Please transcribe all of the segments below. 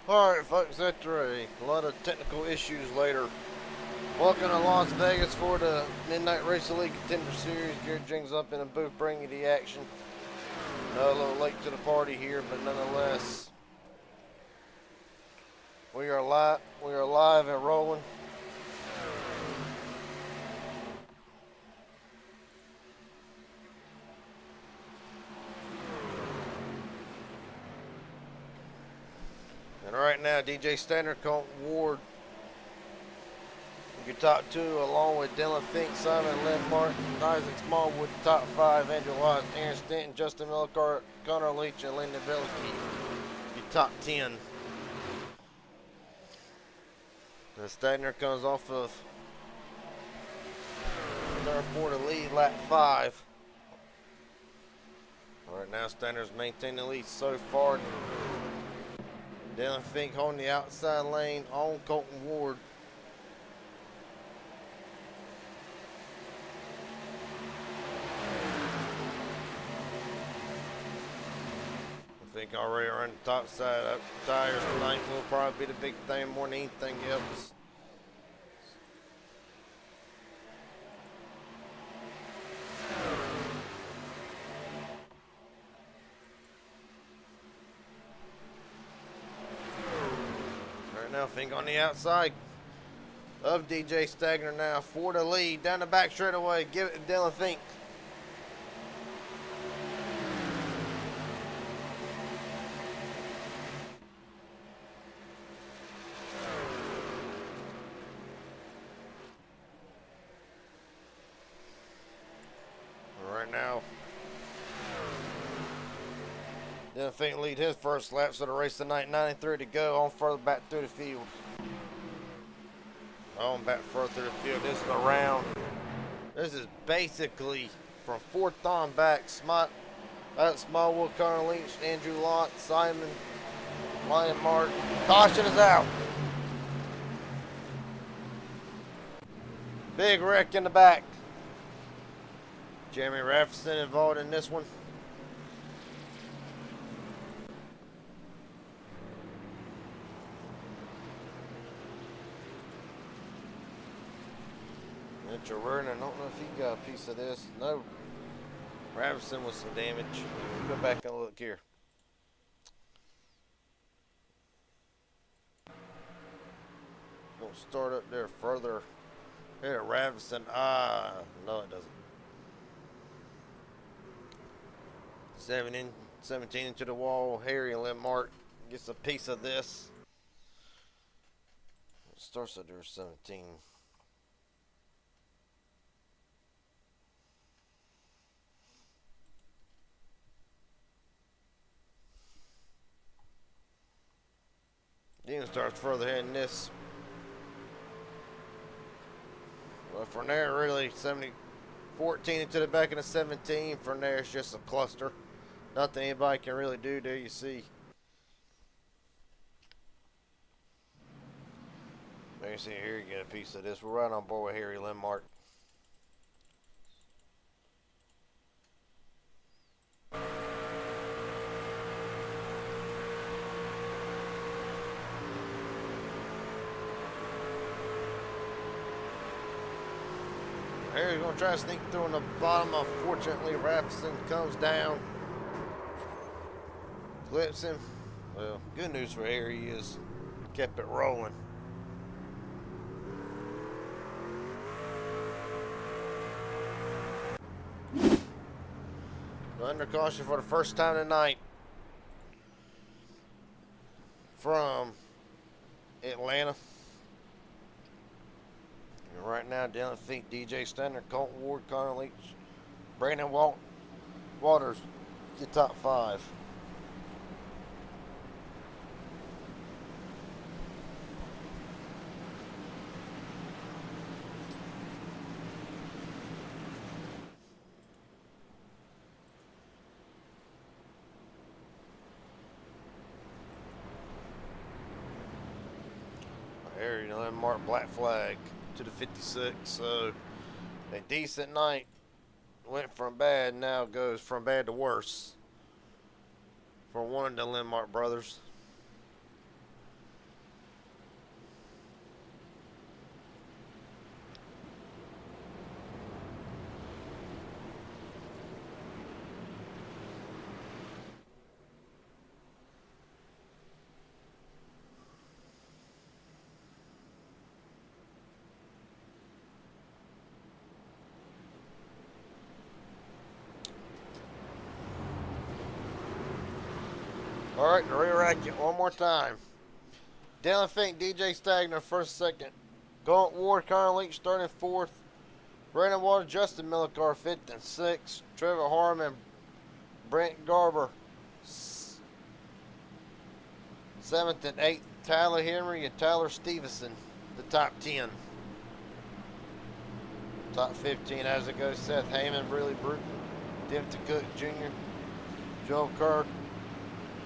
Alright folks, after a lot of technical issues later, welcome to Las Vegas for the Midnight Racing League Contender Series. Garrett Jings up in a booth bringing you the action. A little late to the party here, but nonetheless, we are live and rolling. And right now, DJ Standard, Colton Ward, your top two, along with Dylan Fink, Simon Lynn Martin, Isaac Smallwood, top five, Andrew Wise, Aaron Stanton, Justin Millicart, Connor Leach, and Lyndon Velicky, your top 10. The Stagner comes off of turn 4 to lead, lap 5. Right now, Stagner's maintaining the lead so far. Dylan Fink holding the outside lane on Colton Ward. I think already on the top side up tires tonight will probably be the big thing more than anything else. Right now, Fink on the outside of DJ Stagner now for the lead. Down the back straightaway, give it to Dylan Fink. Right now, Dylan Fink lead his first laps of the race tonight. 93 to go. On further back through the field. On back further through the field. This is the round. This is basically from fourth on back. Smallwood, Connor Leach, Andrew Lott, Simon, Ryan Martin. Caution is out. Big wreck in the back. Jeremy Rafferson involved in this one. Mitchell Vernon, I don't know if he got a piece of this. No. Rafferson with some damage. Let's go back and look here. Don't start up there further. Here, Rafferson. No, it doesn't. 17 into the wall. Harry Lemmark gets a piece of this. It starts at there 17. Dean starts further ahead in this. Well, from there, really, 14 into the back of the 17. From there, it's just a cluster. Nothing anybody can really do, there you see. There you see here, you get a piece of this. We're right on board with Harry Lemmark. Harry's going to try to sneak through on the bottom. Unfortunately, Rafferson comes down. Clips him. Well, good news for Harry, he has kept it rolling. Under caution for the first time tonight from Atlanta. And right now, Dylan Fink, DJ Standard, Colton Ward, Connor Leach, Brandon Waters, your top 5. Harry Lemmark, black flag to the 56. So a decent night. Went from bad, now goes from bad to worse for one of the Lemmark brothers. All right, to re-rack it one more time. Dylan Fink, DJ Stagner, first, second. Gaunt Ward, Connor Leach, starting fourth. Brandon Water, Justin Millicar, fifth and sixth. Trevor Harmon, Brent Garber, seventh and eighth. Tyler Henry and Tyler Stevenson, the top 10. Top 15 as it goes: Seth Heyman, Briley Bruton, Timothy Cook Jr., Joe Kirk,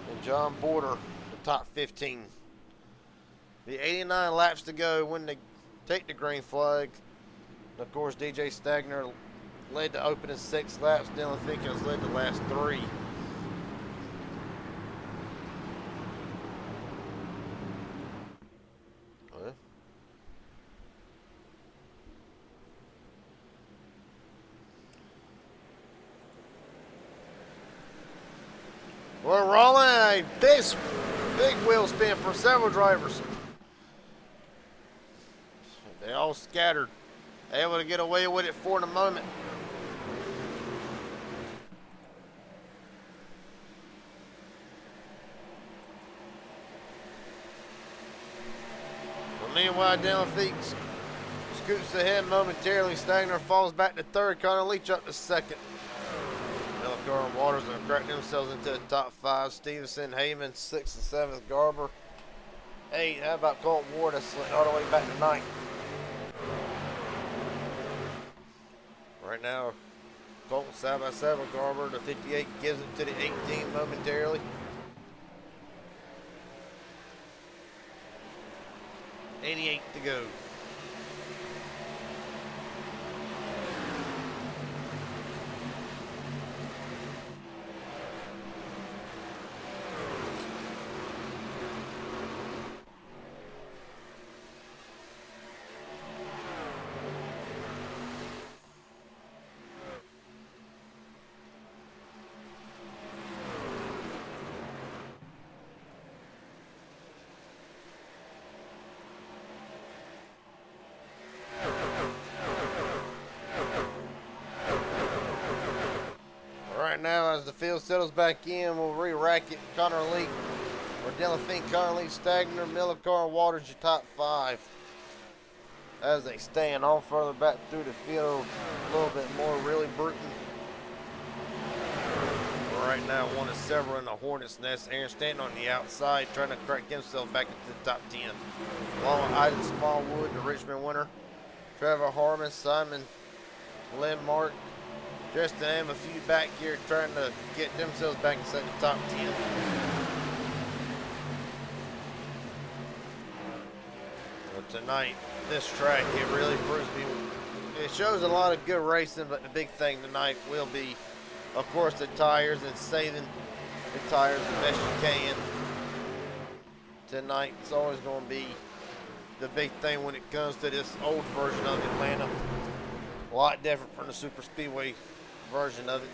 and John Border, the top 15. The 89 laps to go when they take the green flag. And of course, DJ Stagner led the opening 6 laps. Dylan Fink has led the last 3. We're rolling a big wheel spin for several drivers. They all scattered, able to get away with it for the moment. But meanwhile, Dylan Fink scoots ahead momentarily. Stagner falls back to third. Connor Leach up to second. Millicar and Waters have cracked themselves into the top 5. Stevenson, Heyman, 6th and 7th. Garber, 8. How about Colt Ward? That's all the way back to 9th. Right now, Colton side by side with Garber. The 58 gives it to the 18 momentarily. 88 to go. Right now, as the field settles back in, we'll re-rack it. Connor Leach, or Dylan Fink, Connor Leach, Stagner, Millicar, Waters, your top 5. As they stand on further back through the field, a little bit more really Bruton. Right now, one of several in the Hornet's Nest. Aaron standing on the outside, trying to crack himself back into the top 10. Along with Iden Smallwood, the Richmond winner. Trevor Harmon, Simon Lindmark, just to name a few back here, trying to get themselves back inside the top 10. But tonight, this track, it really proves to be, it shows a lot of good racing, but the big thing tonight will be, of course, the tires and saving the tires the best you can. Tonight, it's always going to be the big thing when it comes to this old version of Atlanta. A lot different from the super speedway version of it.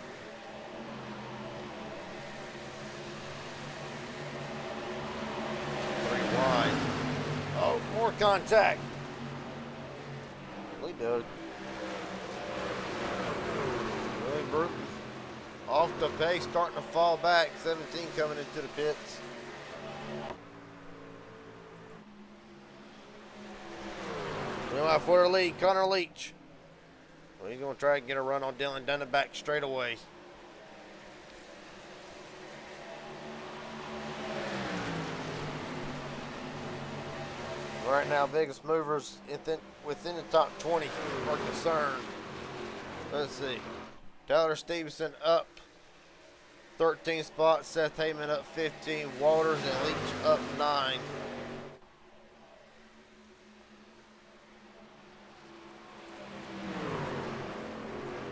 Pretty wide. Oh, more contact. Really good. Really Bruton. Off the pace, starting to fall back. 17 coming into the pits. Meanwhile, for the lead, Connor Leach. Well, he's going to try to get a run on Dylan down the back straight away. Right now, biggest movers within the top 20 are concerned. Let's see. Tyler Stevenson up 13 spots. Seth Heyman up 15. Waters and Leach up 9.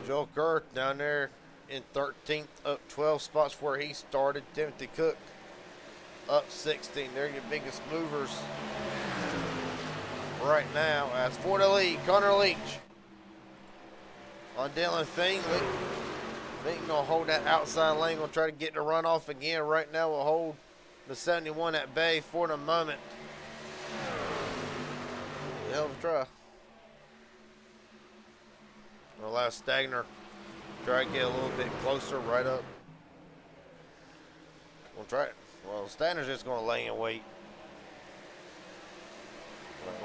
Joe Kirk down there in 13th, up 12 spots where he started. Timothy Cook up 16. They're your biggest movers right now. As for the lead, Connor Leach on Dylan Fink. Fink gonna hold that outside lane, gonna try to get the run off again. Right now we'll hold the 71 at bay for the moment. Hell of a try. We'll allow Stagner try to get a little bit closer right up. We'll try it. Well, Stagner's just going to lay in wait.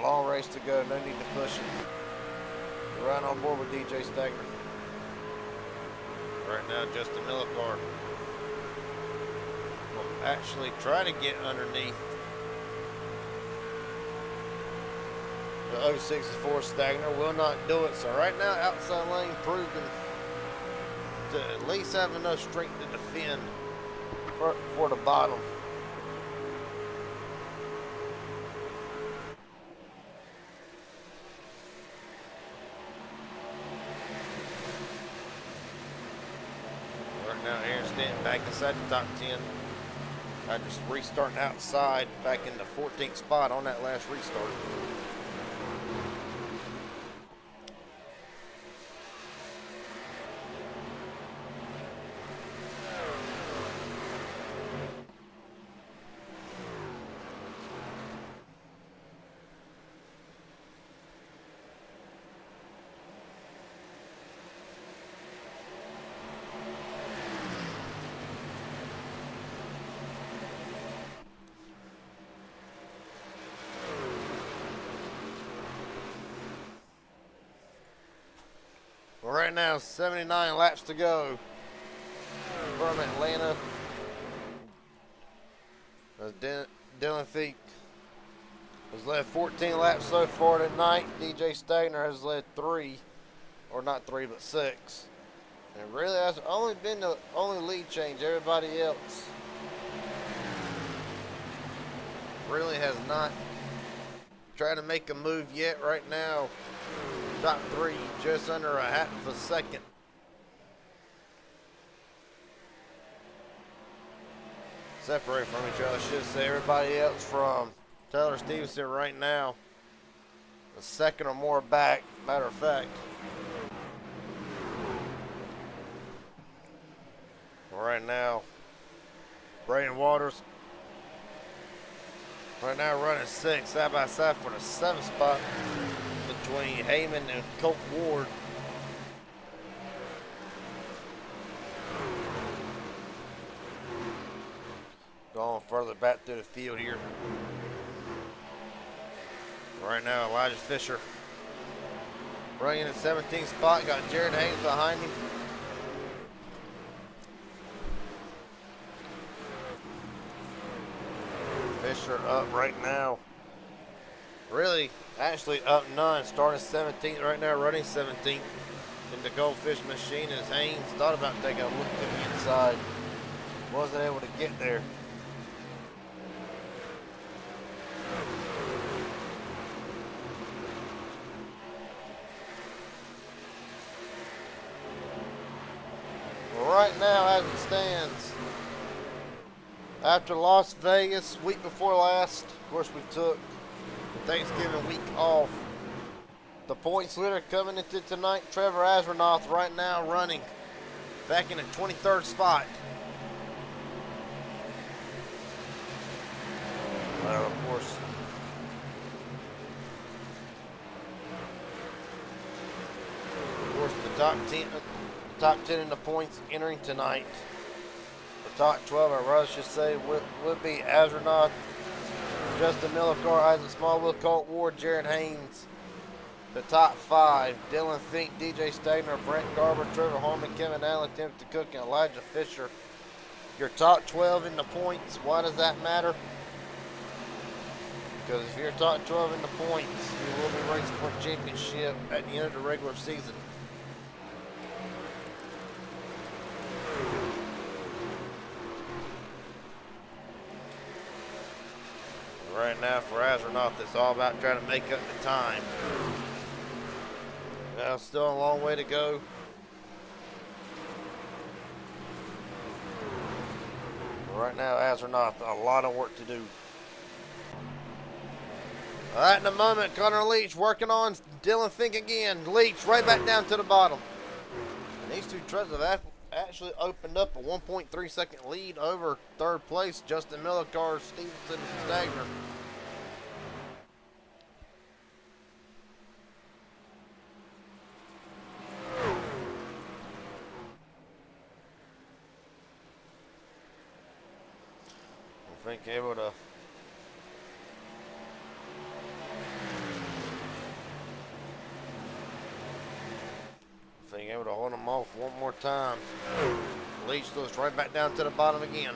Long race to go, no need to push it. We're right on board with DJ Stagner. Right now, Justin Millicar will actually try to get underneath the 064 Stagner. Will not do it. So right now, outside lane proving to at least have enough strength to defend for the bottom. Right now, Aaron Stanton back inside the top 10. I just restarting outside, back in the 14th spot on that last restart. Well, right now, 79 laps to go from Atlanta. As Dylan Feek has led 14 laps so far tonight. DJ Stagner has led 3, or not 3, but 6. And it really has only been the only lead change. Everybody else really has not tried to make a move yet. Right now, top 3 just under a half of a second. Separate from each other, I should say. Everybody else from Taylor Stevenson right now, a second or more back, matter of fact. Right now, Braden Waters right now running 6 side by side for the 7th spot between Heyman and Colt Ward. Going further back through the field here. Right now, Elijah Fisher running in the 17th spot. Got Jared Haynes behind him. Fisher up right now. Really, actually up none. Starting 17th right now, running 17th in the Goldfish machine as Haynes thought about taking a look to the inside. Wasn't able to get there. Right now, as it stands, after Las Vegas, week before last, of course we took Thanksgiving week off. The points leader coming into tonight, Trevor Asrenoff, right now running back in the 23rd spot. Well, of course, the top 10 in the points entering tonight. The top 12, I rather should say, would be Asrenoff, Justin Millicar, Isaac Smallwood, Colt Ward, Jared Haynes. The top 5, Dylan Fink, DJ Stagner, Brent Garber, Trevor Harmon, Kevin Allen, Timothy Cook, and Elijah Fisher. Your top 12 in the points. Why does that matter? Because if you're top 12 in the points, you will be racing for a championship at the end of the regular season. Right now for Asrenoff, it's all about trying to make up the time. Well, still a long way to go. Right now, Asrenoff, a lot of work to do. All right, in a moment, Connor Leach working on Dylan Fink again. Leach right back down to the bottom. And these two trucks have actually opened up a 1.3 second lead over third place, Justin Millicar, Stevenson, and Stagner. think able to hold them off one more time. Leach goes right back down to the bottom again.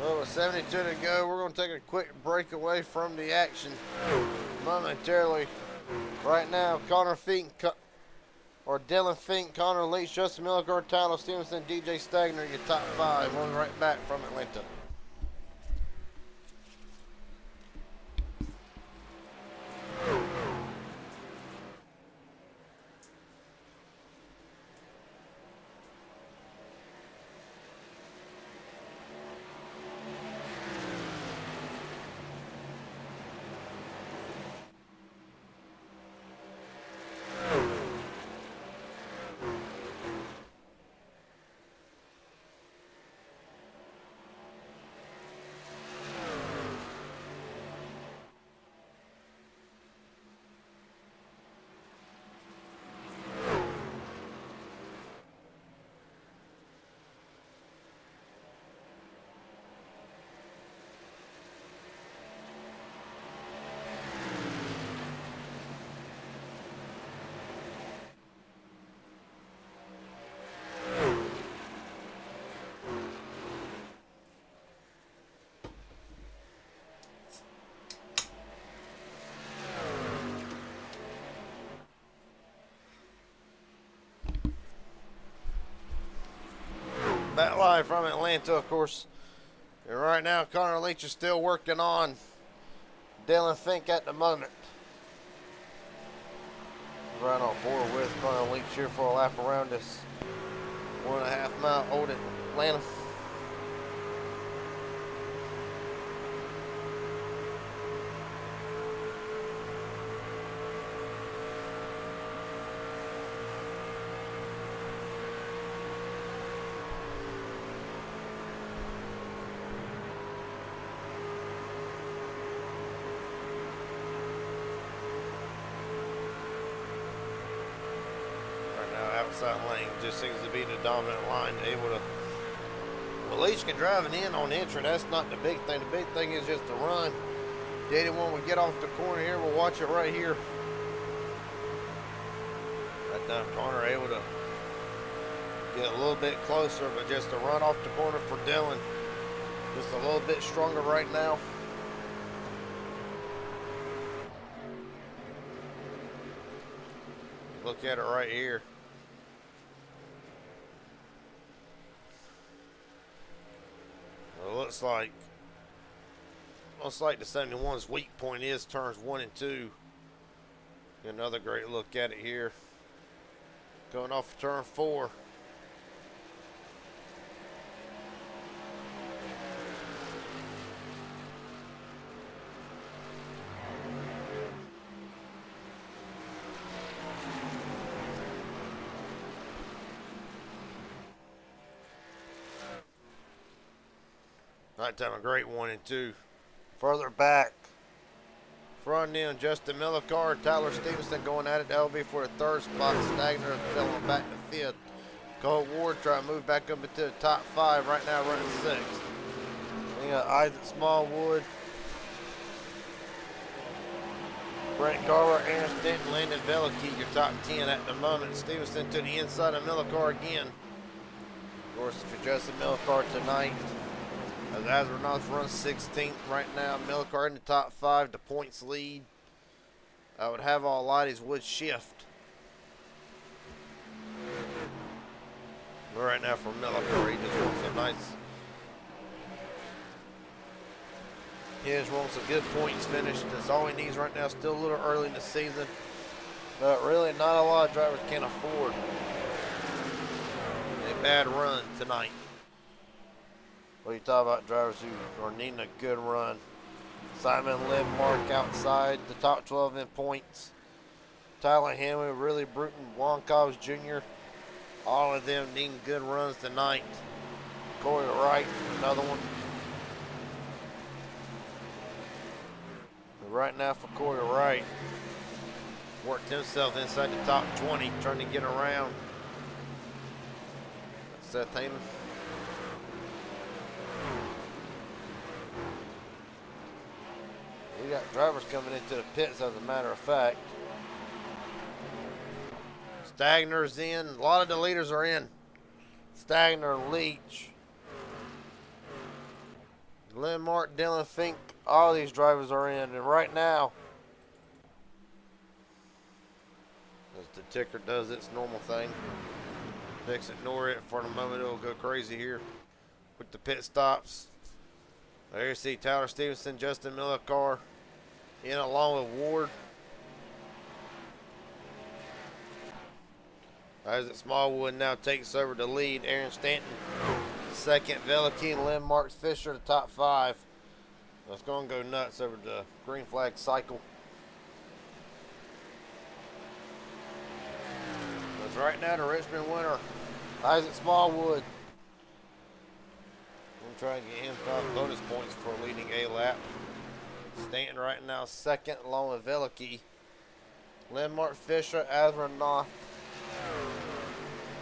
Well, with 72 to go, we're going to take a quick break away from the action momentarily. Right now, Connor Fink, or Dylan Fink, Connor Leach, Justin Millicard, Tyler Stevenson, DJ Stagner, your top 5. We'll be right back from Atlanta. Back live from Atlanta, of course. And right now, Connor Leach is still working on Dylan Fink at the moment. Right on board with Connor Leach here for a lap around this 1.5 mile old Atlanta. Outside lane just seems to be the dominant line, able to. Well, Leach can drive it in on entry. That's not the big thing. The big thing is just the run. The 81 will get off the corner here. We'll watch it right here. Right now, Connor able to get a little bit closer, but just the run off the corner for Dylan, just a little bit stronger right now. Look at it right here. Well, looks like the 71's weak point is turns 1 and 2. Get another great look at it here. Going off of turn 4. That time a great 1 and 2. Further back, front end, Justin Millicard, Tyler Stevenson going at it. That'll be for the 3rd spot. Stagner filling back to 5th. Cole Ward trying to move back up into the top 5 right now, running 6th. We got Isaac Smallwood, Brent Garber, Aaron Stanton, Landon Velikey, your top 10 at the moment. Stevenson to the inside of Millicard again. Of course, for Justin Millicard tonight, as Renault's run 16th right now. Millicard in the top 5, the points lead. I would have all lighties would shift. But right now for Millicard, he just wants a nice. He just wants a good points finish. That's all he needs right now. Still a little early in the season, but really not a lot of drivers can afford a bad run tonight. Well, you talk about drivers who are needing a good run. Simon Lindmark outside the top 12 in points. Tyler Henry, Really Bruton, Juan Cobbs Jr. All of them needing good runs tonight. Corey Wright, another one. But right now for Corey Wright, worked himself inside the top 20, trying to get around Seth Heyman. We got drivers coming into the pits, as a matter of fact. Stagner's in. A lot of the leaders are in. Stagner, Leach, Lindmark, Dylan Fink. All these drivers are in. And right now, as the ticker does its normal thing, let's ignore it for the moment. It'll go crazy here with the pit stops. There you see Tyler Stevenson, Justin Miller car in along with Ward. Isaac Smallwood now takes over the lead. Aaron Stanton, second. Veliky, Lindmark, Fisher, the top 5. It's going to go nuts over the green flag cycle. Because right now the Richmond winner, Isaac Smallwood. We'll try and get him 5 bonus points for leading a lap. Stanton right now second along with Veliky. Lindmark, Fisher, Asronoff,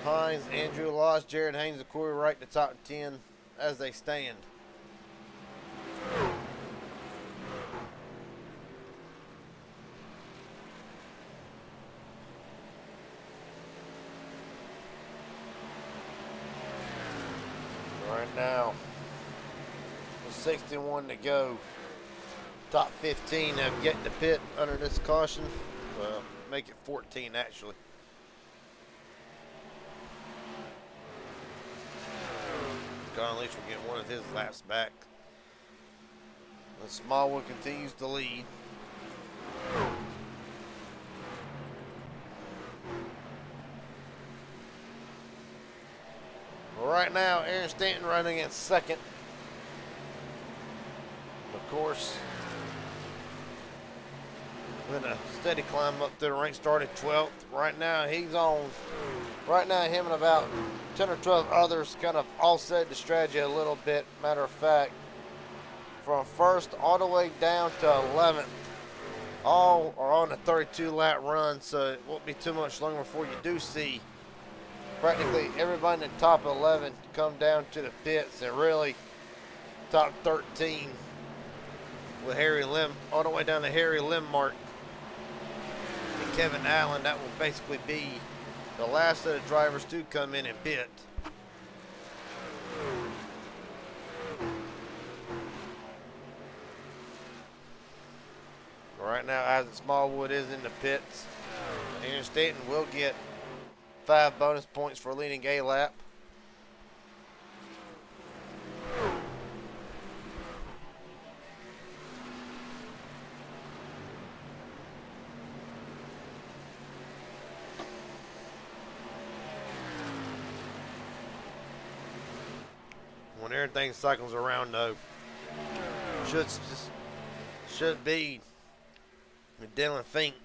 Hines, Andrew Loss, Jared Haynes, and Corey Wright, the top 10 as they stand. Right now, with 61 to go. Top 15 have yet to pit under this caution. Well, make it 14 actually. John Leach will get one of his laps back. The Smallwood continues to lead. Right now, Aaron Stanton running in second. Of course, with a steady climb up to the rank, started 12th. Right now, he's on. Right now, him and about 10 or 12 others kind of offset the strategy a little bit. Matter of fact, from first all the way down to 11th, all are on a 32-lap run, so it won't be too much longer before you do see practically everybody in the top 11 come down to the pits, and really top 13 with Harry Lim, all the way down to Harry Lindmark and Kevin Allen. That will basically be the last of the drivers to come in and pit. Right now, Isaac Smallwood is in the pits. Aaron Stanton will get 5 bonus points for leading a lap. When everything cycles around, though, should be Dylan Fink.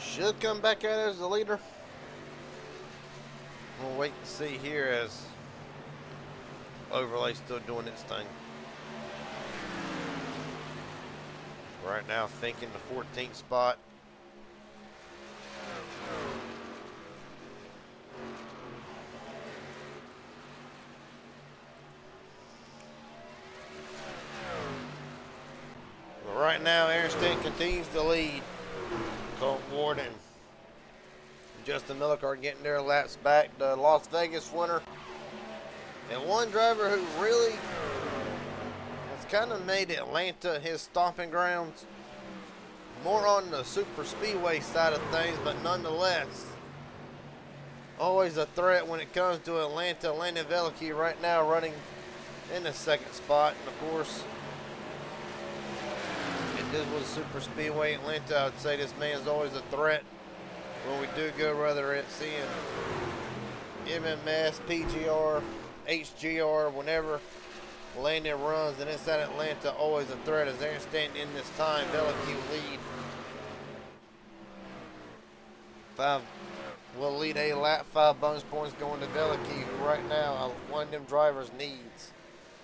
Should come back out as the leader. We'll wait and see here as Overlay still doing its thing. Right now, Fink in the 14th spot. But right now, Aaron Stanton continues to lead. Colt Ward and Justin Millicar getting their laps back. The Las Vegas winner. And one driver who really has kind of made Atlanta his stomping grounds. More on the super speedway side of things, but nonetheless, always a threat when it comes to Atlanta. Landon Veliky right now running in the second spot. And of course, this was super speedway Atlanta. I would say this man's always a threat when we do go, whether it's in MMS, PGR, HGR, whenever Landon runs, and inside Atlanta, always a threat as they're standing in this time. Veliky lead. 5 will lead a lap. 5 bonus points going to Veliky right now. One of them drivers needs.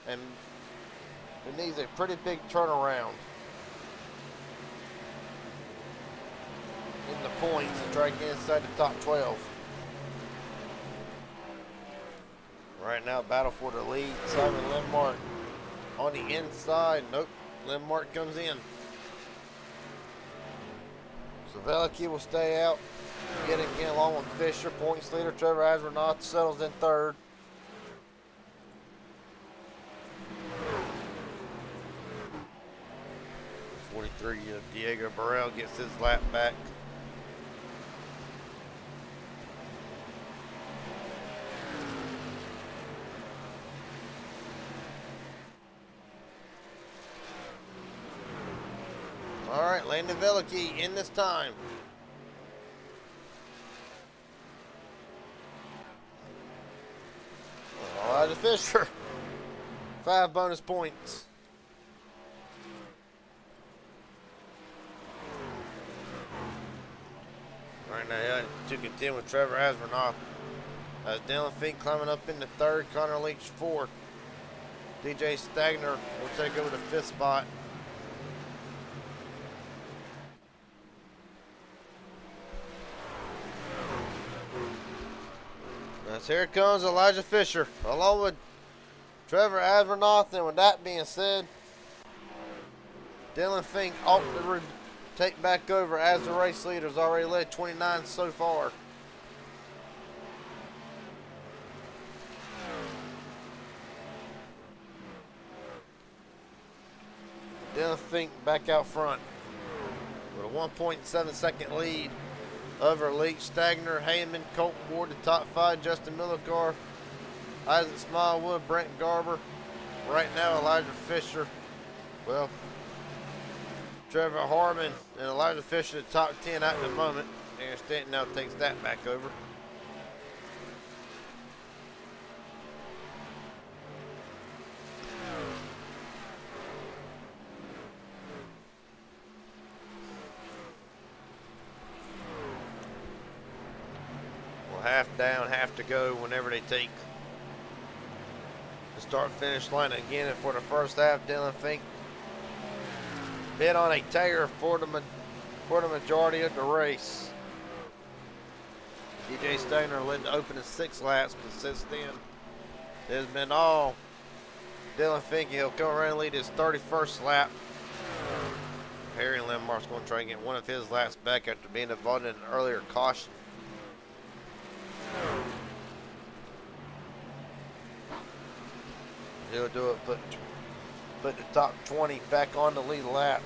And it needs a pretty big turnaround in the points to try to get inside the top 12. Right now, battle for the lead. Simon Lindmark on the inside. Nope, Lindmark comes in. So Veliky will stay out. Yet again, along with Fisher. Points leader Trevor Asronoff settles in third. Diego Burrell gets his lap back. All right, Landon Veliky in this time. Elijah Fisher, 5 bonus points. Right now, to contend with Trevor Asvernoff. As Dylan Fink climbing up into third, Connor Leach fourth. DJ Stagner will take over the 5th spot. As here comes Elijah Fisher, along with Trevor Asvernoff. And with that being said, Dylan Fink ought to take back over as the race leader. Has already led 29 so far. Dylan Fink back out front with a 1.7 second lead over Leach, Stagner, Heyman, Colt Ward, the top 5, Justin Millicar, Isaac Smallwood, Brent Garber. Right now, Elijah Fisher, well, Trevor Harmon and Elijah Fisher, the top 10 at the moment. Aaron Stanton now takes that back over. Well, half down, half to go whenever they take the start-finish line again. And for the first half, Dylan Fink been on a tear for the majority of the race. DJ Stagner led the opening 6 laps, but since then, it has been all Dylan Fink. He'll come around and lead his 31st lap. Harry Lindmark's going to try and get one of his laps back after being involved in an earlier caution. He'll do it, put the top 20 back on the lead lap.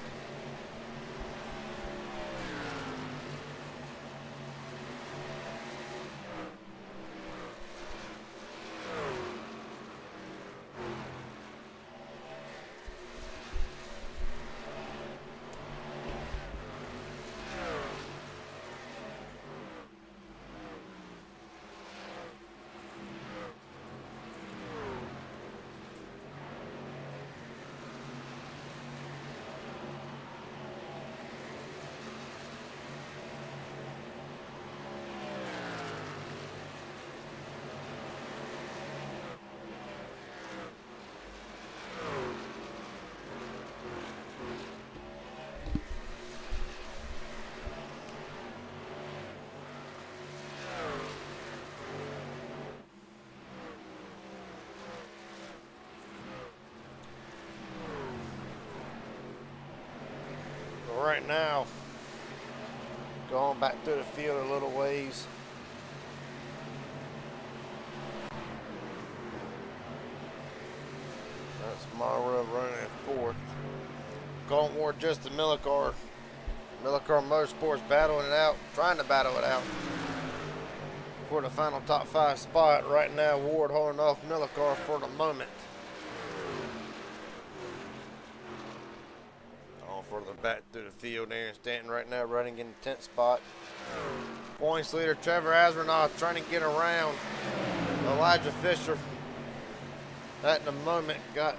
Right now, going back through the field a little ways. That's MRL running in 4th. Colton Ward, Justin Millicar. Millicar Motorsports battling it out, trying to battle it out for the final top 5 spot. Right now, Ward holding off Millicar for the moment. Further back through the field, Aaron Stanton right now running in the 10th spot. Points leader Trevor Asvernoff trying to get around Elijah Fisher. At the moment got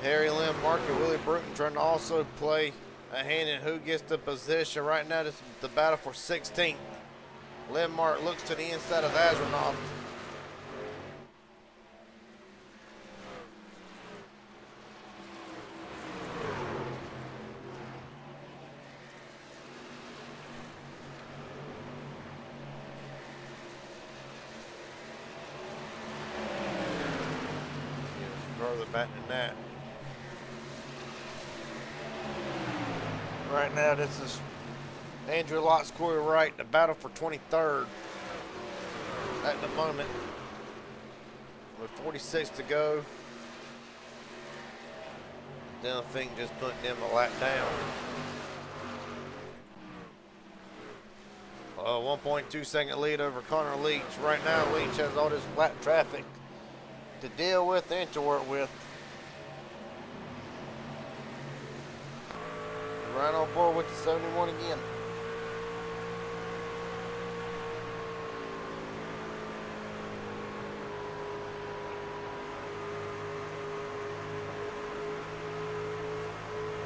Harry Lynn, Marker, Willie Bruton trying to also play a hand in who gets the position. Right now, this is the battle for 16th. Lindmark looks to the inside of Azronoff. Further back than that. Right now, this is Andrew Lotz, Corey Wright, the battle for 23rd at the moment. With 46 to go. Dylan Fink just put them a lap down. 1.2 second lead over Connor Leach. Right now, Leach has all this lap traffic to deal with and to work with. Right on board with the 71 again.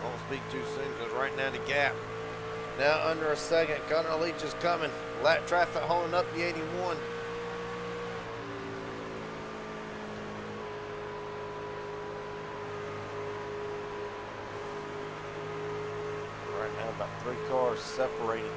Don't speak too soon because right now the gap. Now under a second, Connor Leach is coming. Lap traffic holding up the 81. Now about 3 cars separated.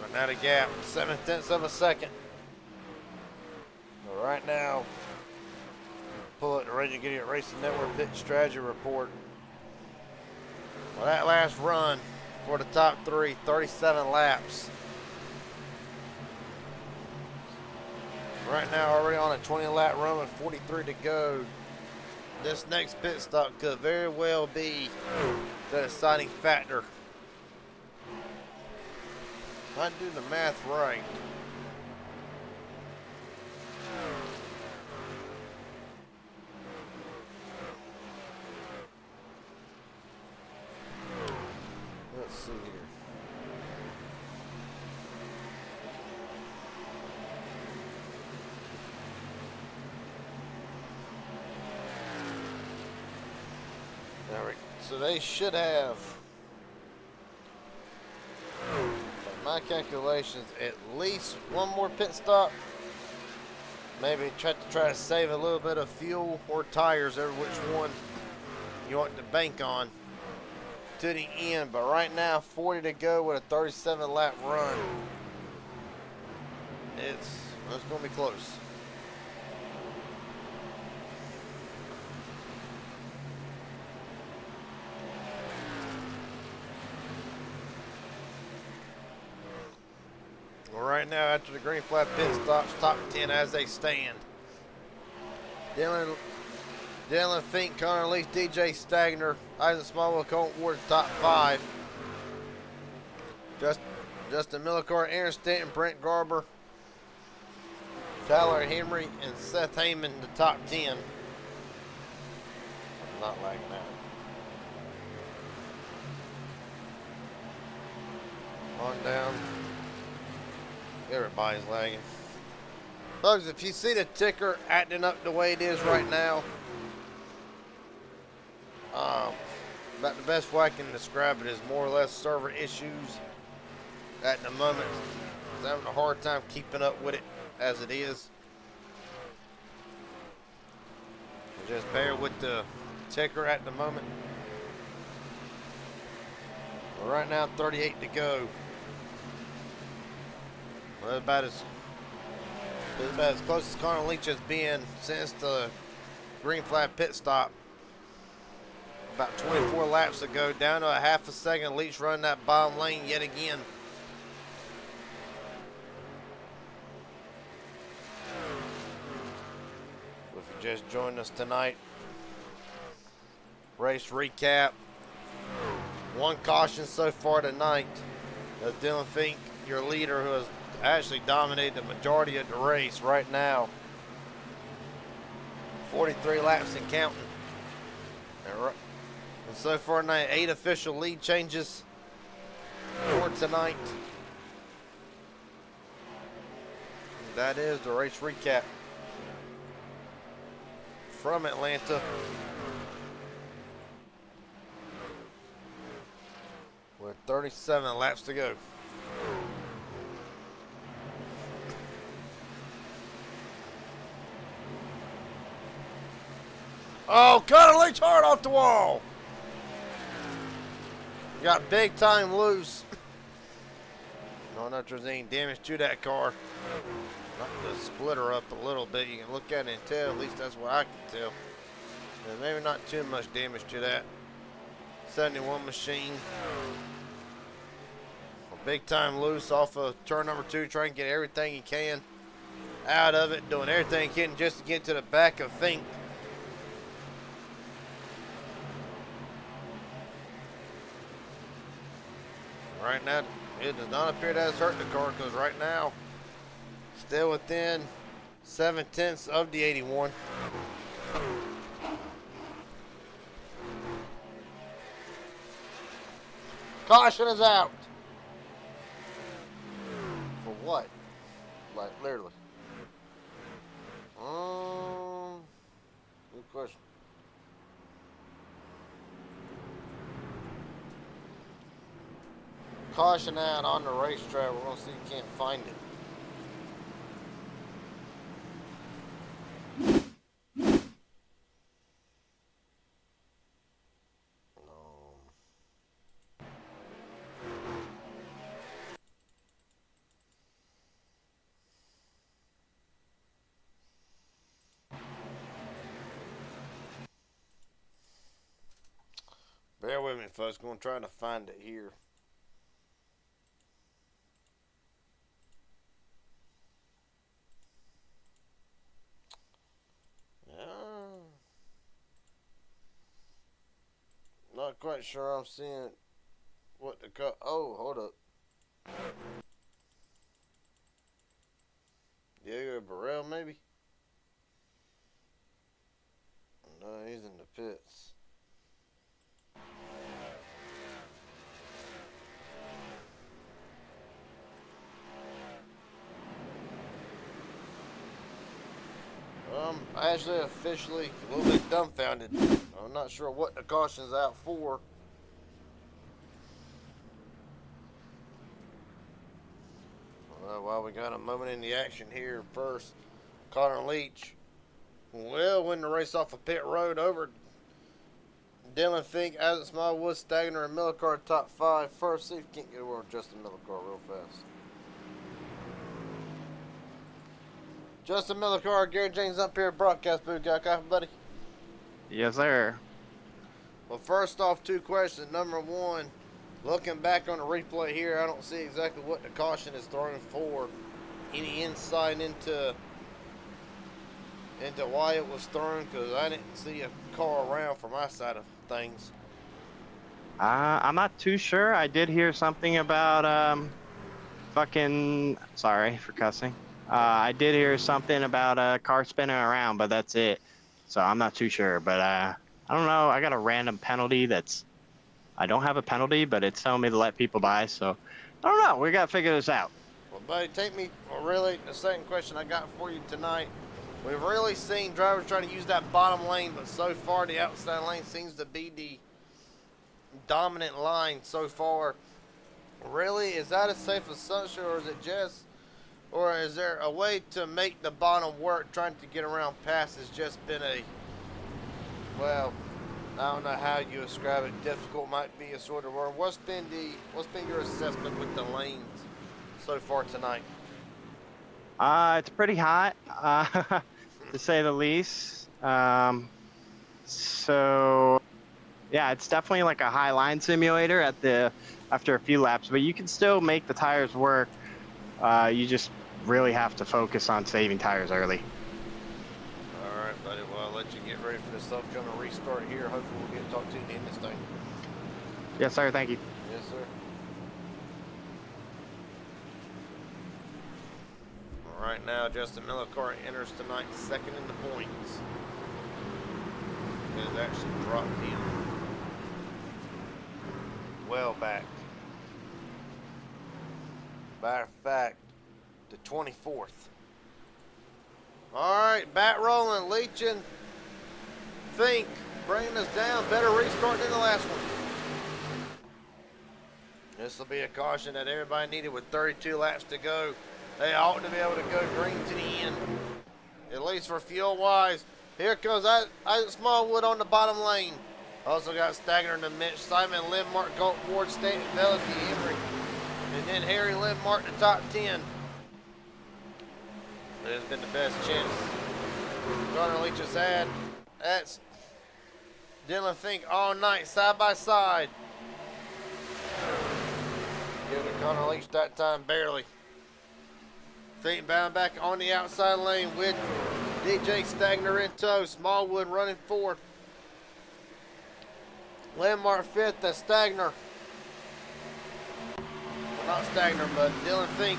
Right now the gap, 7/10 of a second. But right now, pull it to Ready to Get It Racing Network pit strategy report. Well, that last run for the top 3, 37 laps. Right now, already on a 20-lap run with 43 to go. This next pit stop could very well be the deciding factor. If I do the math right. Let's see here. So they should have, by my calculations, at least one more pit stop. Maybe try to save a little bit of fuel or tires, over which one you want to bank on to the end. But right now, 40 to go with a 37-lap run. It's going to be close. Well, right now, after the green flag pit stops, top 10 as they stand. Dylan Fink, Connor Leach, DJ Stagner, Isaac Smallwood, Colton Ward, top 5. Justin Millicar, Aaron Stanton, Brent Garber, Tyler Henry, and Seth Heyman, the top 10. Not like that. On down. Everybody's lagging. Folks, if you see the ticker acting up the way it is right now, about the best way I can describe it is more or less server issues at the moment. I'm having a hard time keeping up with it as it is. Just bear with the ticker at the moment. Well, right now, 38 to go. Well, about as close as Connor Leach has been since the green flag pit stop. About 24 laps ago, down to a half a second. Leach running that bottom lane yet again. If you just joined us tonight, race recap. One caution so far tonight. Dylan Fink, your leader, who has actually dominated the majority of the race right now. 43 laps and counting. And so far tonight, 8 official lead changes for tonight. That is the race recap from Atlanta. With 37 laps to go. Oh, cut a leech hard off the wall. Got big time loose. No, not there's any damage to that car. Not the splitter up a little bit. You can look at it and tell. At least that's what I can tell. And maybe not too much damage to that 71 machine. Big time loose off of turn number 2, trying to get everything he can out of it, doing everything he can just to get to the back of Fink. Right now, it does not appear that it's hurt the car, because right now, still within 7/10 of the 81. Caution is out. For what? Like, literally. Good question. Caution out on the racetrack. We're going to see if you can't find it. Bear with me, folks. I'm going to try to find it here. Not quite sure I'm seeing what the cut. Oh, hold up. Diego Burrell, maybe? No, he's in the pits. Actually, officially a little bit dumbfounded. I'm not sure what the caution's out for. While we got a moment in the action here, first, Connor Leach will win the race off of pit road over Dylan Fink, Isaac Smallwood, Stagner, and Millicar top 5. First, see if we can't get over Justin Millicar real fast. Justin Millicar, Gary James up here, broadcast booth. Got a copy, buddy? Yes, sir. Well, first off, 2 questions. Number 1, looking back on the replay here, I don't see exactly what the caution is throwing for. Any insight into why it was thrown? Because I didn't see a car around from my side of things. I'm not too sure. I did hear something about sorry for cussing. I did hear something about a car spinning around, but that's it. So I'm not too sure. But I don't know. I got a random penalty I don't have a penalty, but it's telling me to let people by. So I don't know. We got to figure this out. Well, buddy, really, the second question I got for you tonight. We've really seen drivers trying to use that bottom lane, but so far the outside lane seems to be the dominant line so far. Really, is that a safe assumption, or is it just, or is there a way to make the bottom work? Trying to get around pass has just been well, I don't know how you describe it. Difficult might be a sort of word. What's been your assessment with the lanes so far tonight? It's pretty hot, to say the least. So yeah, it's definitely like a high line simulator after a few laps, but you can still make the tires work. You just really have to focus on saving tires early. All right, buddy. Well, I'll let you get ready for this upcoming restart here. Hopefully we'll get to talk to you at the end of this thing. Yes, sir. Thank you. Yes, sir. Right now, Justin Millicar enters tonight second in the points. It actually dropped him well back. Matter of fact, the 24th. Alright, bat rolling, leeching. Fink bringing us down. Better restart than the last one. This will be a caution that everybody needed with 32 laps to go. They ought to be able to go green to the end, at least for fuel wise. Here comes Isaac Smallwood on the bottom lane. Also got Stagner in the mix. Simon Lindmark, Galt Ward, Stanton, Veliky, Emery, and then Harry Lindmark, the top 10. It has been the best chance Connor Leach has had. That's Dylan Fink all night, side by side. Give it to Connor Leach that time, barely. Fink bound back on the outside lane with DJ Stagner in tow. Smallwood running fourth. Landmark fifth, that's Stagner. Well, not Stagner, but Dylan Fink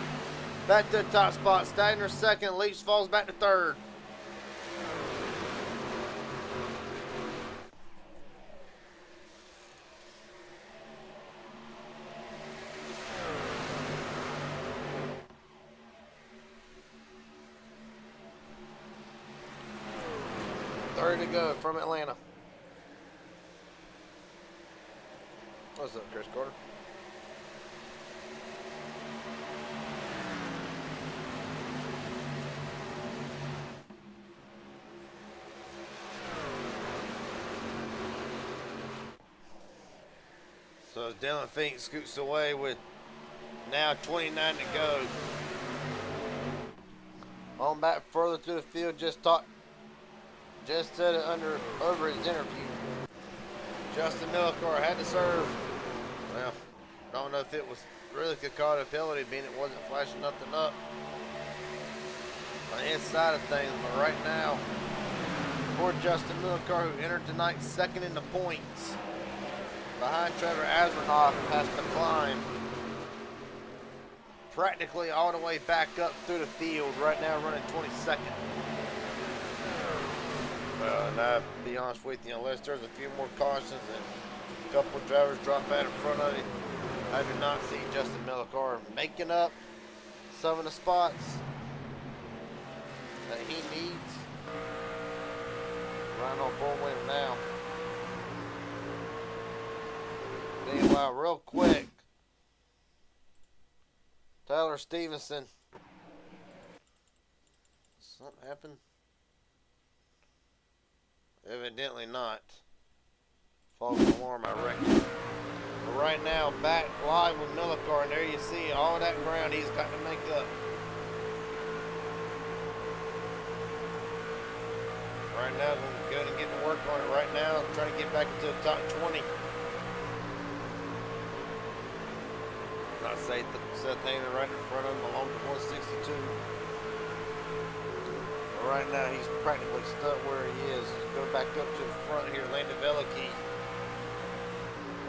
back to the top spot. Stagner second, Leach falls back to third. Third to go from Atlanta. What's up, Chris Carter? So Dylan Fink scoots away with now 29 to go. On back further through the field, just said it over his interview. Justin Millicar had to serve. Well, don't know if it was really compatibility, being it wasn't flashing nothing up on the inside of things, but right now, poor Justin Millicar, who entered tonight second in the points, behind Trevor Asvernoff, has to climb practically all the way back up through the field. Right now, running 22nd. And I'll be honest with you, unless there's a few more cautions and a couple of drivers drop out in front of it, I do not see Justin Millicar making up some of the spots that he needs. Right on bullwhip now. Meanwhile, real quick, Tyler Stevenson. Something happened? Evidently not. False alarm, I reckon. But right now, back live with Millicar, and there you see all that ground he's got to make up. Right now, we're going to get to work on it right now. Trying to get back into the top 20. Not Seth Hamer right in front of him along the 162. But right now, he's practically stuck where he is. Go back up to the front here. Landon Veliky.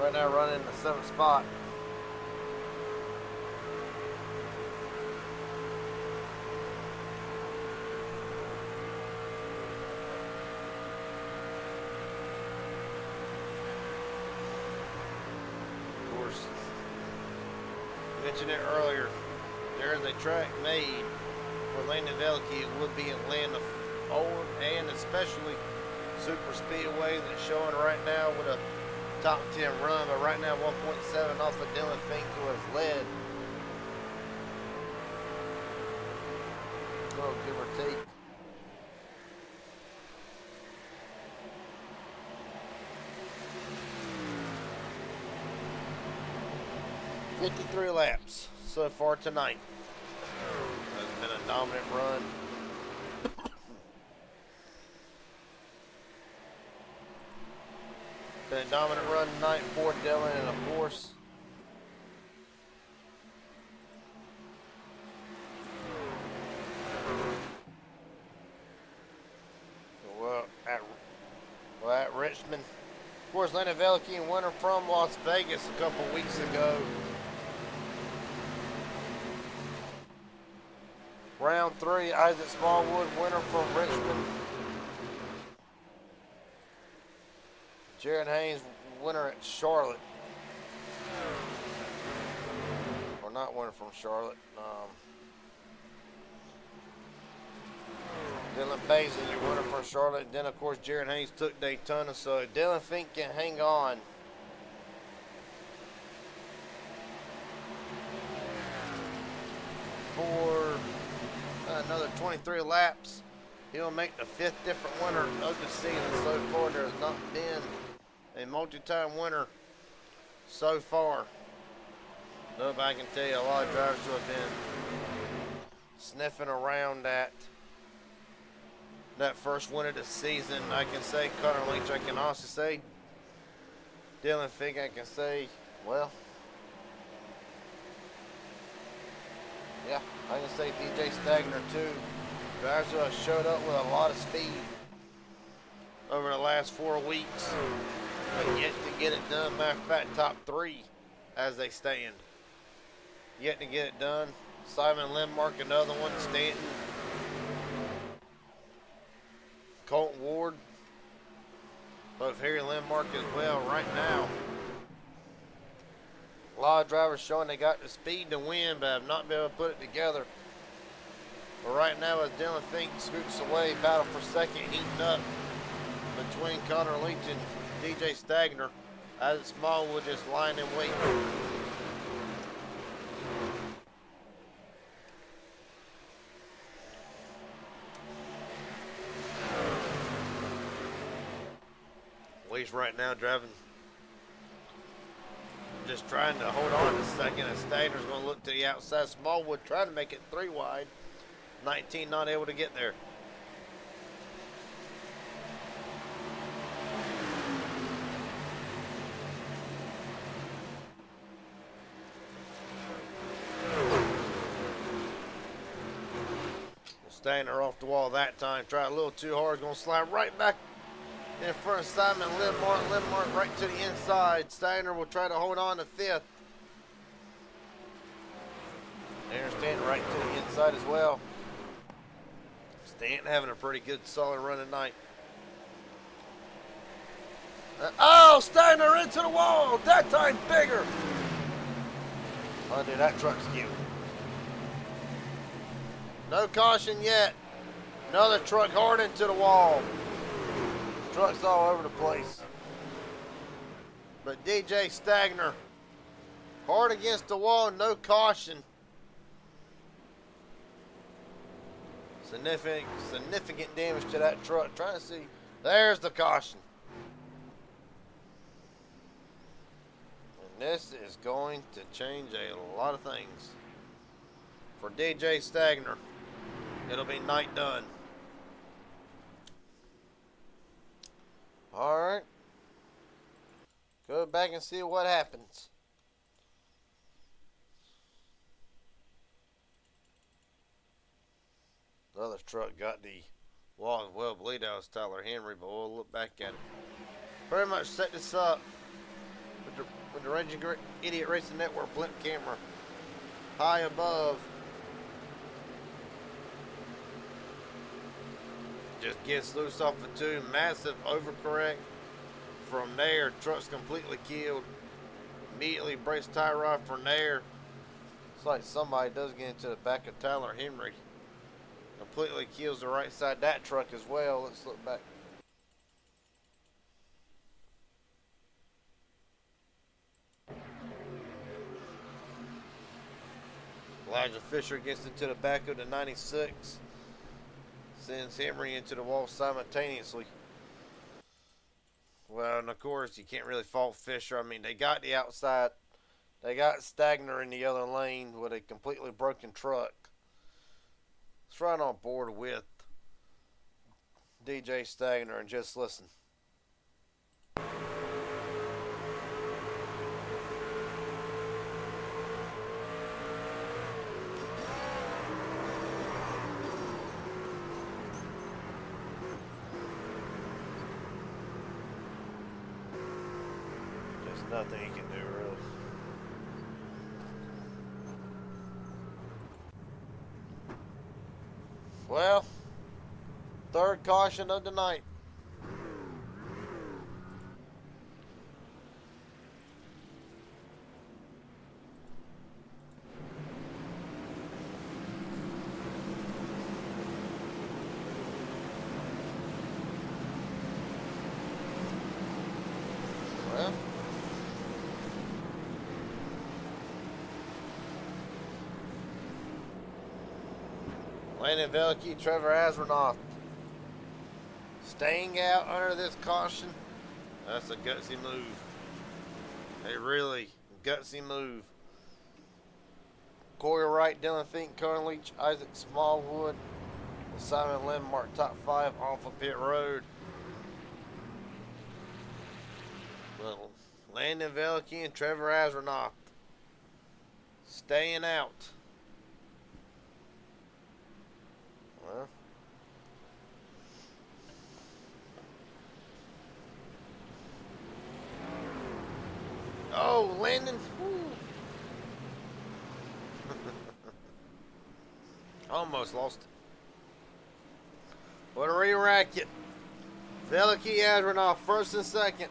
Right now, running in the 7th spot. Of course, mentioned it earlier. There is a track made for Landon Veliky. It would be Atlanta Old and especially Super Speedway that's showing right now with a top 10 run, but right now 1.7 off of Dylan Fink, who has led. Oh, give or take. $53 laps so far tonight. It's been a dominant run. Been a dominant run tonight for Dylan, and of course, at Richmond. Of course, Landon Veliky and winner from Las Vegas a couple weeks ago. Round 3, Isaac Smallwood, winner from Richmond. Jared Haynes, winner at Charlotte. Or not winner from Charlotte. Dylan Paisley, your winner for Charlotte. Then, of course, Jared Haynes took Daytona. So, Dylan Fink can hang on. For another 23 laps. He'll make the 5th different winner of the season so far. There has not been a multi-time winner so far. Nobody can tell you, a lot of drivers who have been sniffing around that first win of the season. I can say Connor Leach. I can also say Dylan Fink. I can say, well, yeah, I can say DJ Stagner too. Drivers who have showed up with a lot of speed over the last 4 weeks, but yet to get it done. Matter of fact, top 3 as they stand. Yet to get it done. Simon Lindmark, another one. Stanton. Colton Ward. Both Harry Lindmark as well right now. A lot of drivers showing they got the speed to win, but have not been able to put it together. But right now, as Dylan Fink scoots away, battle for second, heating up between Connor Leach and DJ Stagner. As Smallwood just lying in wait. Leach right now driving, just trying to hold on to second, and Stagner's going to look to the outside. Smallwood trying to make it 3 wide. 19 not able to get there. Stagner off the wall that time. Tried a little too hard. Going to slide right back in front of Simon Lindmark. Lindmark right to the inside. Stagner will try to hold on to 5th. Aaron Stanton right to the inside as well. Stanton having a pretty good solid run tonight. Oh, Stagner into the wall. That time bigger. Oh, dude, that truck's cute. No caution yet. Another truck hard into the wall. Trucks all over the place. But DJ Stagner, hard against the wall, no caution. Significant damage to that truck. Trying to see. There's the caution. And this is going to change a lot of things. For DJ Stagner, it'll be night done. Alright. Go back and see what happens. The other truck got the wall as well. I believe that was Tyler Henry, but we'll look back at it. Pretty much set this up with the Raging Idiot Racing Network blimp camera high above. Just gets loose off the 2. Massive overcorrect. From there, truck's completely killed. Immediately breaks tie rod from there. It's like somebody does get into the back of Tyler Henry. Completely kills the right side of that truck as well. Let's look back. Elijah Fisher gets into the back of the 96. Sends Henry into the wall simultaneously. Well, and of course, you can't really fault Fisher. I mean, they got the outside. They got Stagner in the other lane with a completely broken truck. Let's ride on board with DJ Stagner and just listen. There's nothing he can do, really. Well, third caution of the night. Landon Velke, Trevor Asronoff. Staying out under this caution. That's a gutsy move. A really gutsy move. Corey Wright, Dylan Fink, Connor Leach, Isaac Smallwood, and Simon Lindmark, top 5 off of pit road. Well, Landon Velke and Trevor Asronoff staying out. Well, oh, Landon. Almost lost it. What a re-racket. Velke, Asronoff, first and second.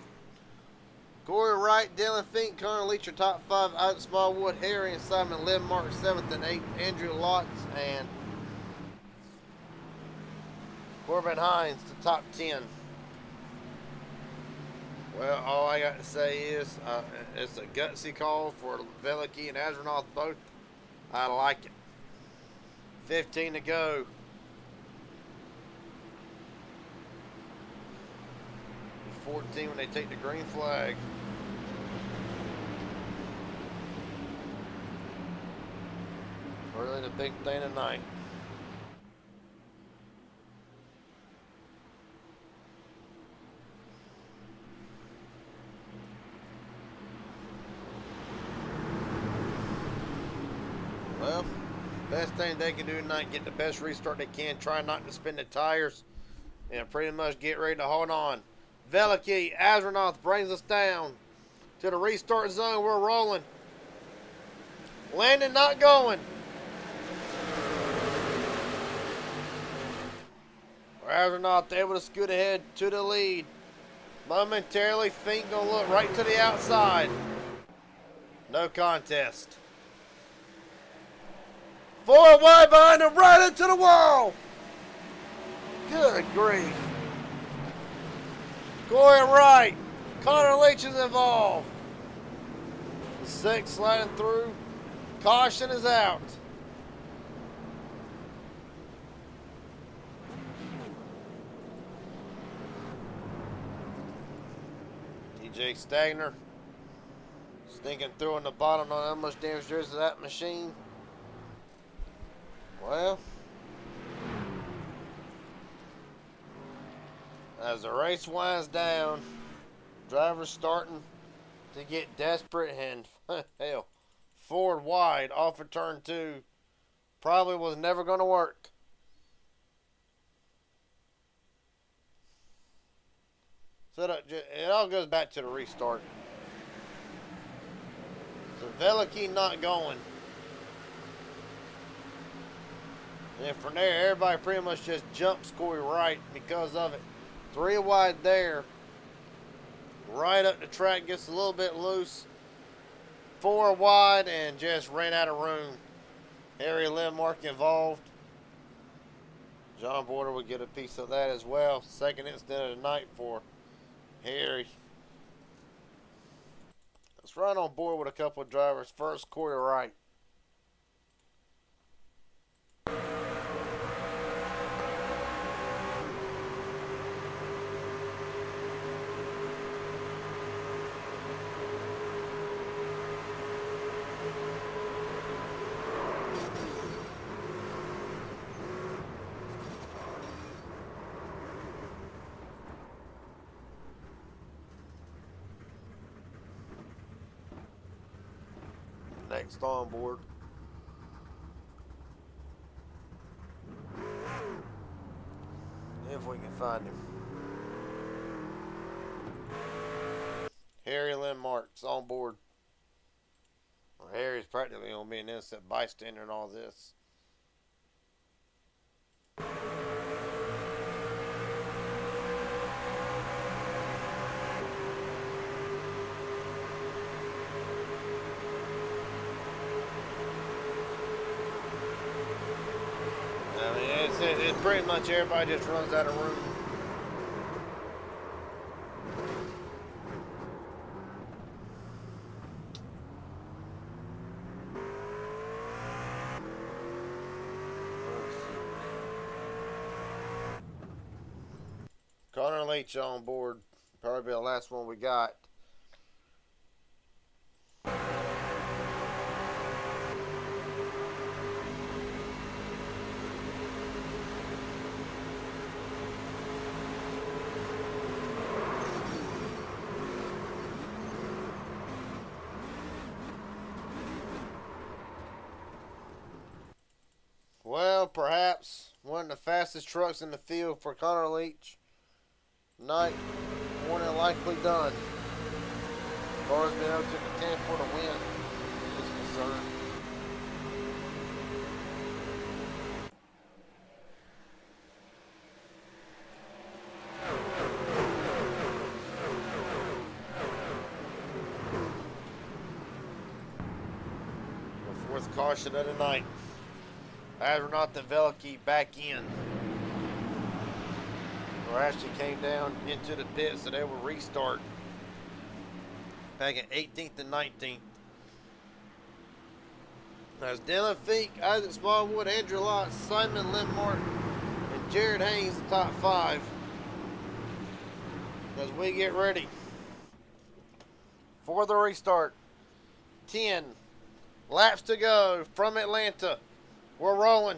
Corey Wright, Dylan Fink, Connor Leach are top 5. Isaac Smallwood, Harry and Simon Lindmark, 7th and 8th. Andrew Lotz and Corbin Hines to top 10. Well, all I got to say is it's a gutsy call for Velke and Asronoff both. I like it. 15 to go. 14 when they take the green flag. Really the big thing tonight. Well, best thing they can do tonight, get the best restart they can, try not to spin the tires, and pretty much get ready to hold on. Velke, Asronoff brings us down to the restart zone. We're rolling. Landon not going. Asronoff able to scoot ahead to the lead. Momentarily, Fink gonna look right to the outside. No contest. 4 wide behind him, right into the wall. Good grief. Corey Wright, Connor Leach is involved. 6 sliding through. Caution is out. TJ Stagner sneaking through on the bottom. Not how much damage there is to that machine. Well, as the race winds down, drivers starting to get desperate and hell, forward wide off of turn 2 probably was never going to work. So it all goes back to the restart. So Velke not going. And from there, everybody pretty much just jumps Corey Wright because of it. 3 wide there. Right up the track, gets a little bit loose. 4 wide and just ran out of room. Harry Lindmark involved. John Border would get a piece of that as well. Second incident of the night for Harry. Let's run on board with a couple of drivers. First, Corey Wright. Next on board. If we can find him. Harry Lindmark's on board. Well, Harry's practically going to be an innocent bystander in all this. I mean, it's pretty much everybody just runs out of room. Connor Leach on board. Probably the last one we got. Well, perhaps one of the fastest trucks in the field for Connor Leach. Night, more than likely done. As far as being able to contend for the win is concerned. The fourth caution of the night. Astronaut and Veliki back in. Or actually came down into the pit, so they will restart. Back at 18th and 19th. That's Dylan Fink, Isaac Smallwood, Andrew Lott, Simon Lindmark, and Jared Haynes, the top 5. As we get ready for the restart. 10 laps to go from Atlanta. We're rolling.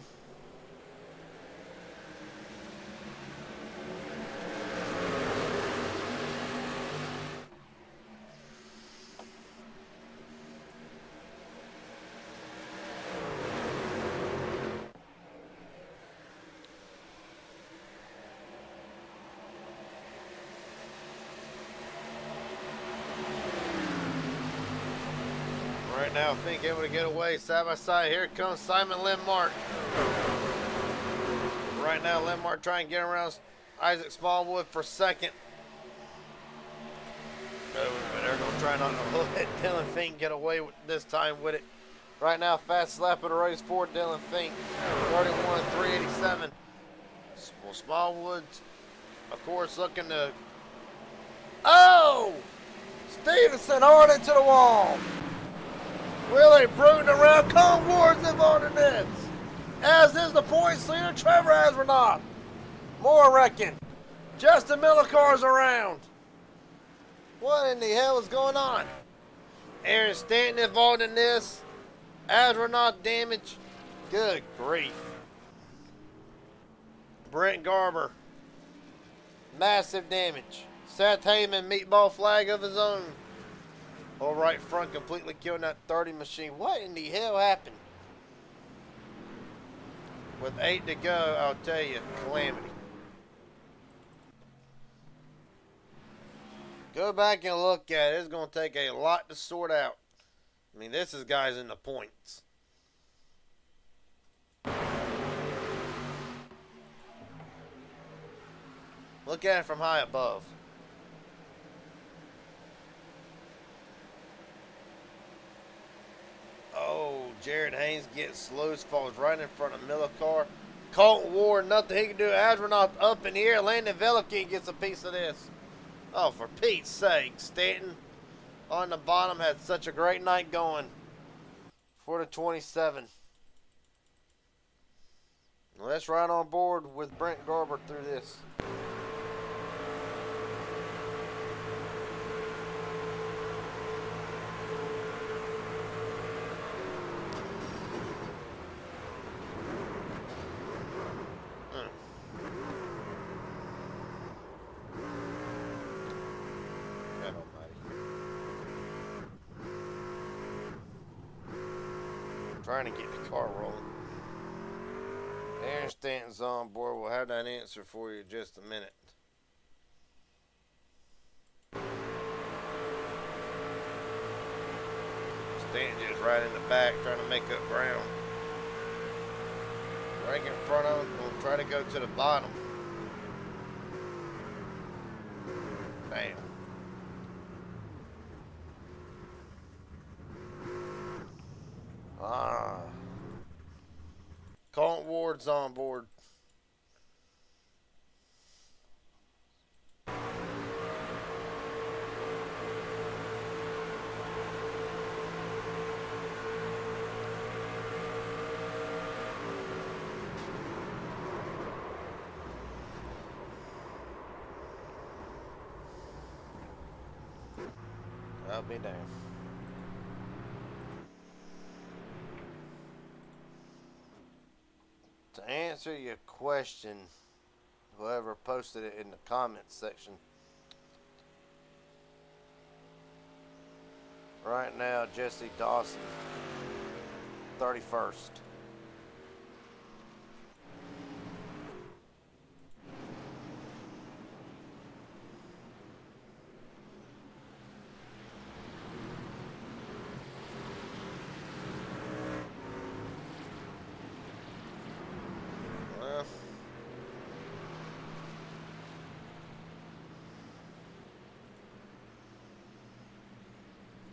Right now, Fink able to get away side by side. Here comes Simon Lindmark. Right now, Lindmark trying to get around Isaac Smallwood for second. But they're going to try not to let Dylan Fink get away with this time with it. Right now, fast lap of the race for Dylan Fink. 31.387. Well, Smallwood, of course, looking to... Oh! Stevenson hard into the wall. Willie Bruton around. Cone Ward's involved in this. As is the points leader, Trevor Astronaut. More wrecking. Justin Millicar's around. What in the hell is going on? Aaron Stanton involved in this. Astronaut damage. Good grief. Brent Garber. Massive damage. Seth Heyman, meatball flag of his own. All right front completely killing that 30 machine. What in the hell happened? With 8 to go, I'll tell you, calamity. Go back and look at it. It's going to take a lot to sort out. I mean, this is guys in the points. Look at it from high above. Oh, Jared Haynes gets loose, falls right in front of Millicar. Colton Ward, nothing he can do. Astronaut up in the air. Landon Veliki gets a piece of this. Oh, for Pete's sake. Stanton on the bottom had such a great night going for the 27. Let's ride on board with Brent Garber through this. Trying to get the car rolling. Aaron Stanton's on board. We'll have that answer for you in just a minute. Stanton just right in the back trying to make up ground. Right in front of him. We'll try to go to the bottom. Bam. Colton Ward's on board. I'll be damned. To answer your question, whoever posted it in the comments section, right now Jesse Dawson, 31st.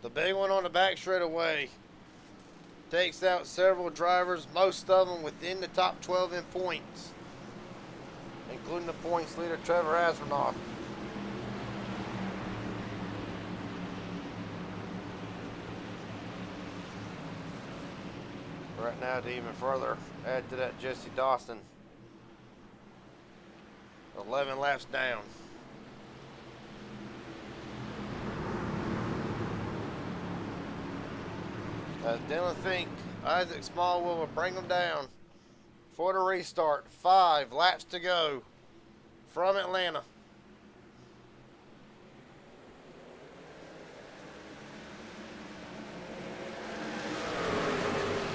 The big one on the back straightaway takes out several drivers, most of them within the top 12 in points, including the points leader Trevor Asvernoff. Right now, to even further add to that, Jesse Dawson, 11 laps down. As Dylan Fink, Isaac Smallwood will bring them down for the restart. 5 laps to go from Atlanta.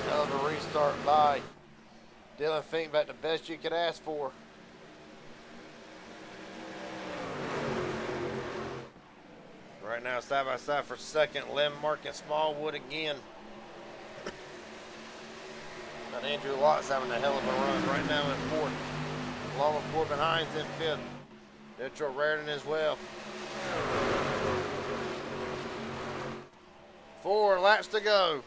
Hell of a restart by Dylan Fink, about the best you could ask for. Right now, side by side for second, Lemmark and Smallwood again. And Andrew Lott's having a hell of a run right now in fourth, along with Corbin Hines in fifth. Mitchell Raritan as well. 4 laps to go.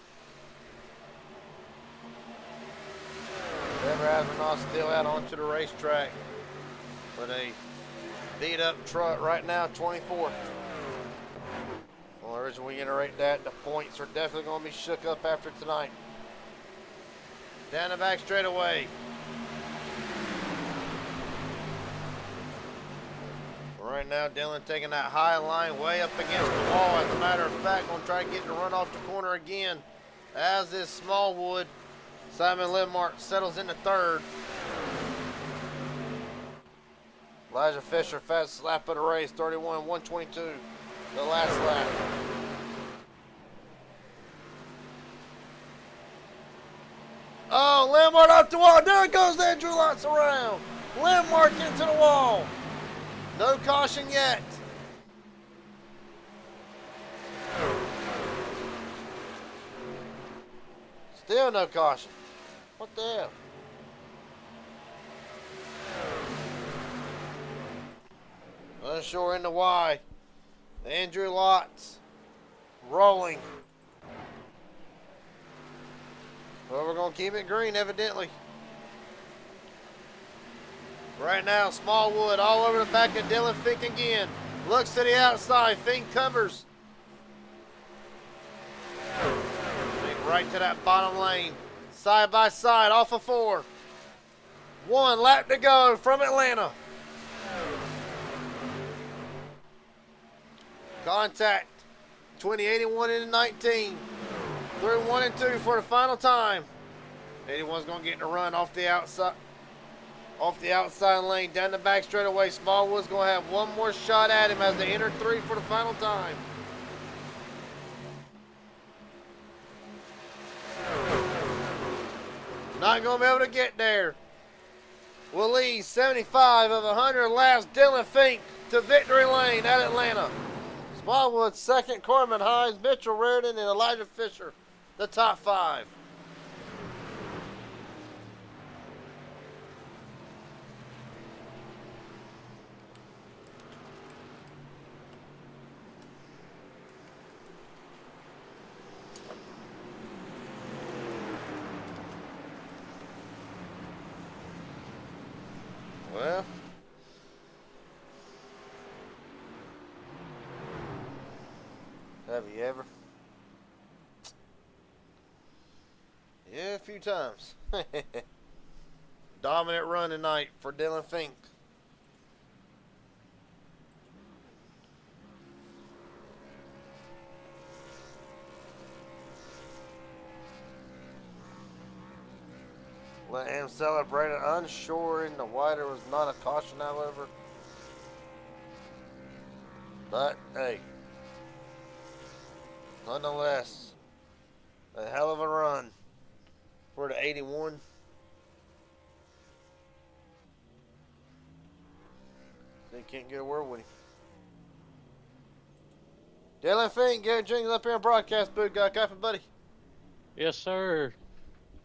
Trevor Asvernoff still out onto the racetrack with a beat up truck right now, 24th. Well, the reason we iterate that, the points are definitely going to be shook up after tonight. Down the back straightaway. Right now, Dylan taking that high line way up against the wall. As a matter of fact, going to try to get the run off the corner again, as is Smallwood. Simon Lemmark settles into third. Elijah Fisher, fastest lap of the race, 31.122, the last lap. Oh, Lemmark off the wall. There goes Andrew Lots around. Lemmark into the wall. No caution yet. Still no caution. What the hell? Unsure into why. Andrew Lots rolling. Well, we're going to keep it green, evidently. Right now, Smallwood all over the back of Dylan Fink again. Looks to the outside. Fink covers. Fink right to that bottom lane. Side by side, off of 4. 1 lap to go from Atlanta. Contact 2081 into 19. Through 1 and 2 for the final time. 81's gonna get in the run off the outside lane, down the back straightaway. Smallwood's gonna have one more shot at him as they enter 3 for the final time. Not gonna be able to get there. Will lead 75 of 100 laps. Dylan Fink to victory lane at Atlanta. Smallwood second, Corbin Hines, Mitchell Raritan, and Elijah Fisher, the top 5. Well, have you ever? Yeah, a few times. Dominant run tonight for Dylan Fink. Let him celebrate it. Unsure in the whiter was not a caution, however. But, hey, nonetheless, a hell of a run for the 81. They can't get a word with him. Dylan Fink, Gary Jenkins up here in broadcast booth. Got a copy, buddy? Yes, sir.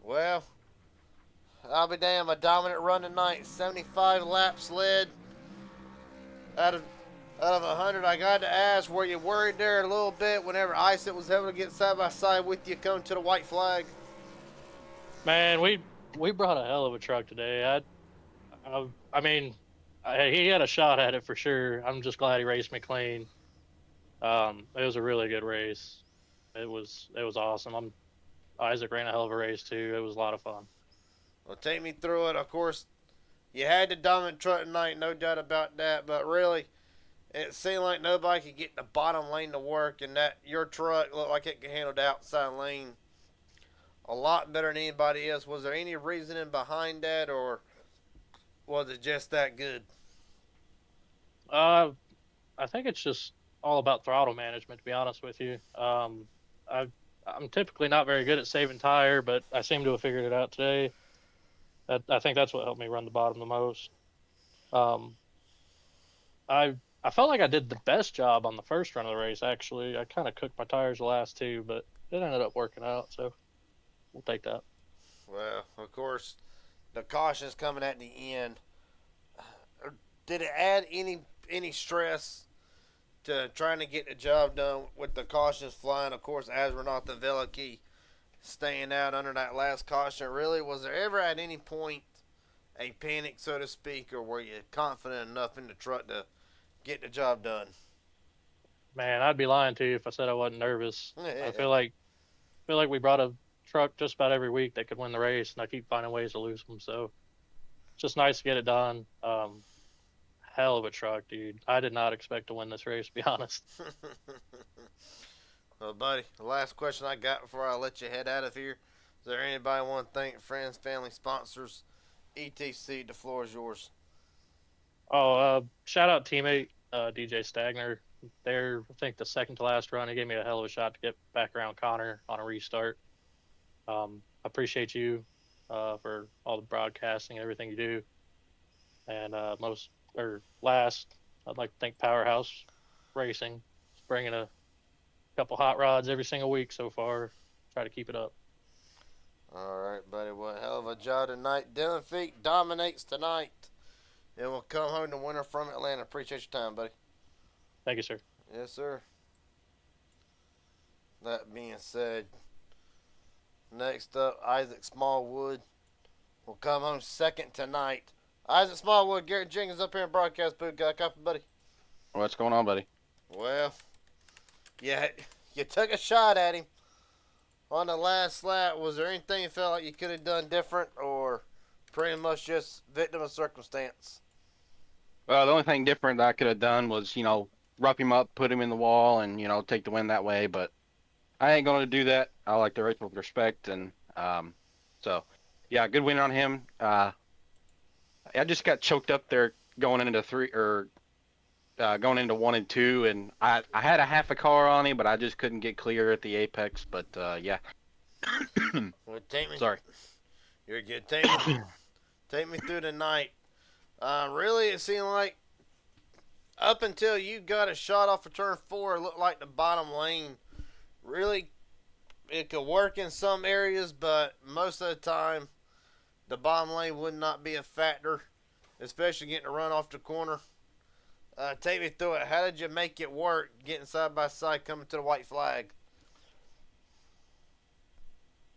Well, I'll be damned. A dominant run tonight. 75 laps led. Out of 100, I got to ask, were you worried there a little bit whenever Ice was able to get side by side with you coming to the white flag? Man, we brought a hell of a truck today. I mean, he had a shot at it for sure. I'm just glad he raced me clean. It was a really good race. It was awesome. Isaac ran a hell of a race too. It was a lot of fun. Well, take me through it. Of course, you had the dominant truck tonight, no doubt about that. But really, it seemed like nobody could get the bottom lane to work, and that your truck looked like it could handle the outside lane a lot better than anybody else. Was there any reasoning behind that, or was it just that good? I think it's just all about throttle management. To be honest with you, I'm typically not very good at saving tire, but I seem to have figured it out today. I think that's what helped me run the bottom the most. Um, I felt like I did the best job on the first run of the race. Actually, I kind of cooked my tires the last two, but it ended up working out. So we'll take that. Well, of course, the cautions coming at the end. Did it add any stress to trying to get the job done with the cautions flying? Of course, as we're not the Veliki staying out under that last caution. Really, was there ever at any point a panic, so to speak, or were you confident enough in the truck to get the job done? Man, I'd be lying to you if I said I wasn't nervous. I feel like we brought a truck just about every week that could win the race, and I keep finding ways to lose them. So it's just nice to get it done. Hell of a truck, dude. I did not expect to win this race, to be honest. Well, buddy, the last question I got before I let you head out of here. Is there anybody want to thank? Friends, family, sponsors, etc. The floor is yours. Shout out teammate DJ Stagner. There, I think the second to last run, he gave me a hell of a shot to get back around Connor on a restart. I appreciate you for all the broadcasting and everything you do. And last, I'd like to thank Powerhouse Racing, bringing a couple hot rods every single week so far. Try to keep it up. All right, buddy. Well, hell of a job tonight. Dylan Feek dominates tonight. And we'll come home the winner from Atlanta. Appreciate your time, buddy. Thank you, sir. Yes, sir. That being said, next up, Isaac Smallwood will come home second tonight. Isaac Smallwood, Garrett Jenkins up here in broadcast booth. Got a copy, buddy? What's going on, buddy? Well, yeah, you took a shot at him on the last lap. Was there anything you felt like you could have done different, or pretty much just victim of circumstance? Well, the only thing different that I could have done was, rough him up, put him in the wall, and, take the win that way. But I ain't going to do that. I like to race with respect. And so, yeah, good win on him. I just got choked up there going into going into 1 and 2. And I had a half a car on him, but I just couldn't get clear at the apex. But, yeah. Well, take me. Sorry. You're good. Take me through the night. Really, it seemed like up until you got a shot off of turn 4, it looked like the bottom lane really it could work in some areas, but most of the time the bottom lane would not be a factor, especially getting a run off the corner. Take me through it. How did you make it work getting side by side coming to the white flag?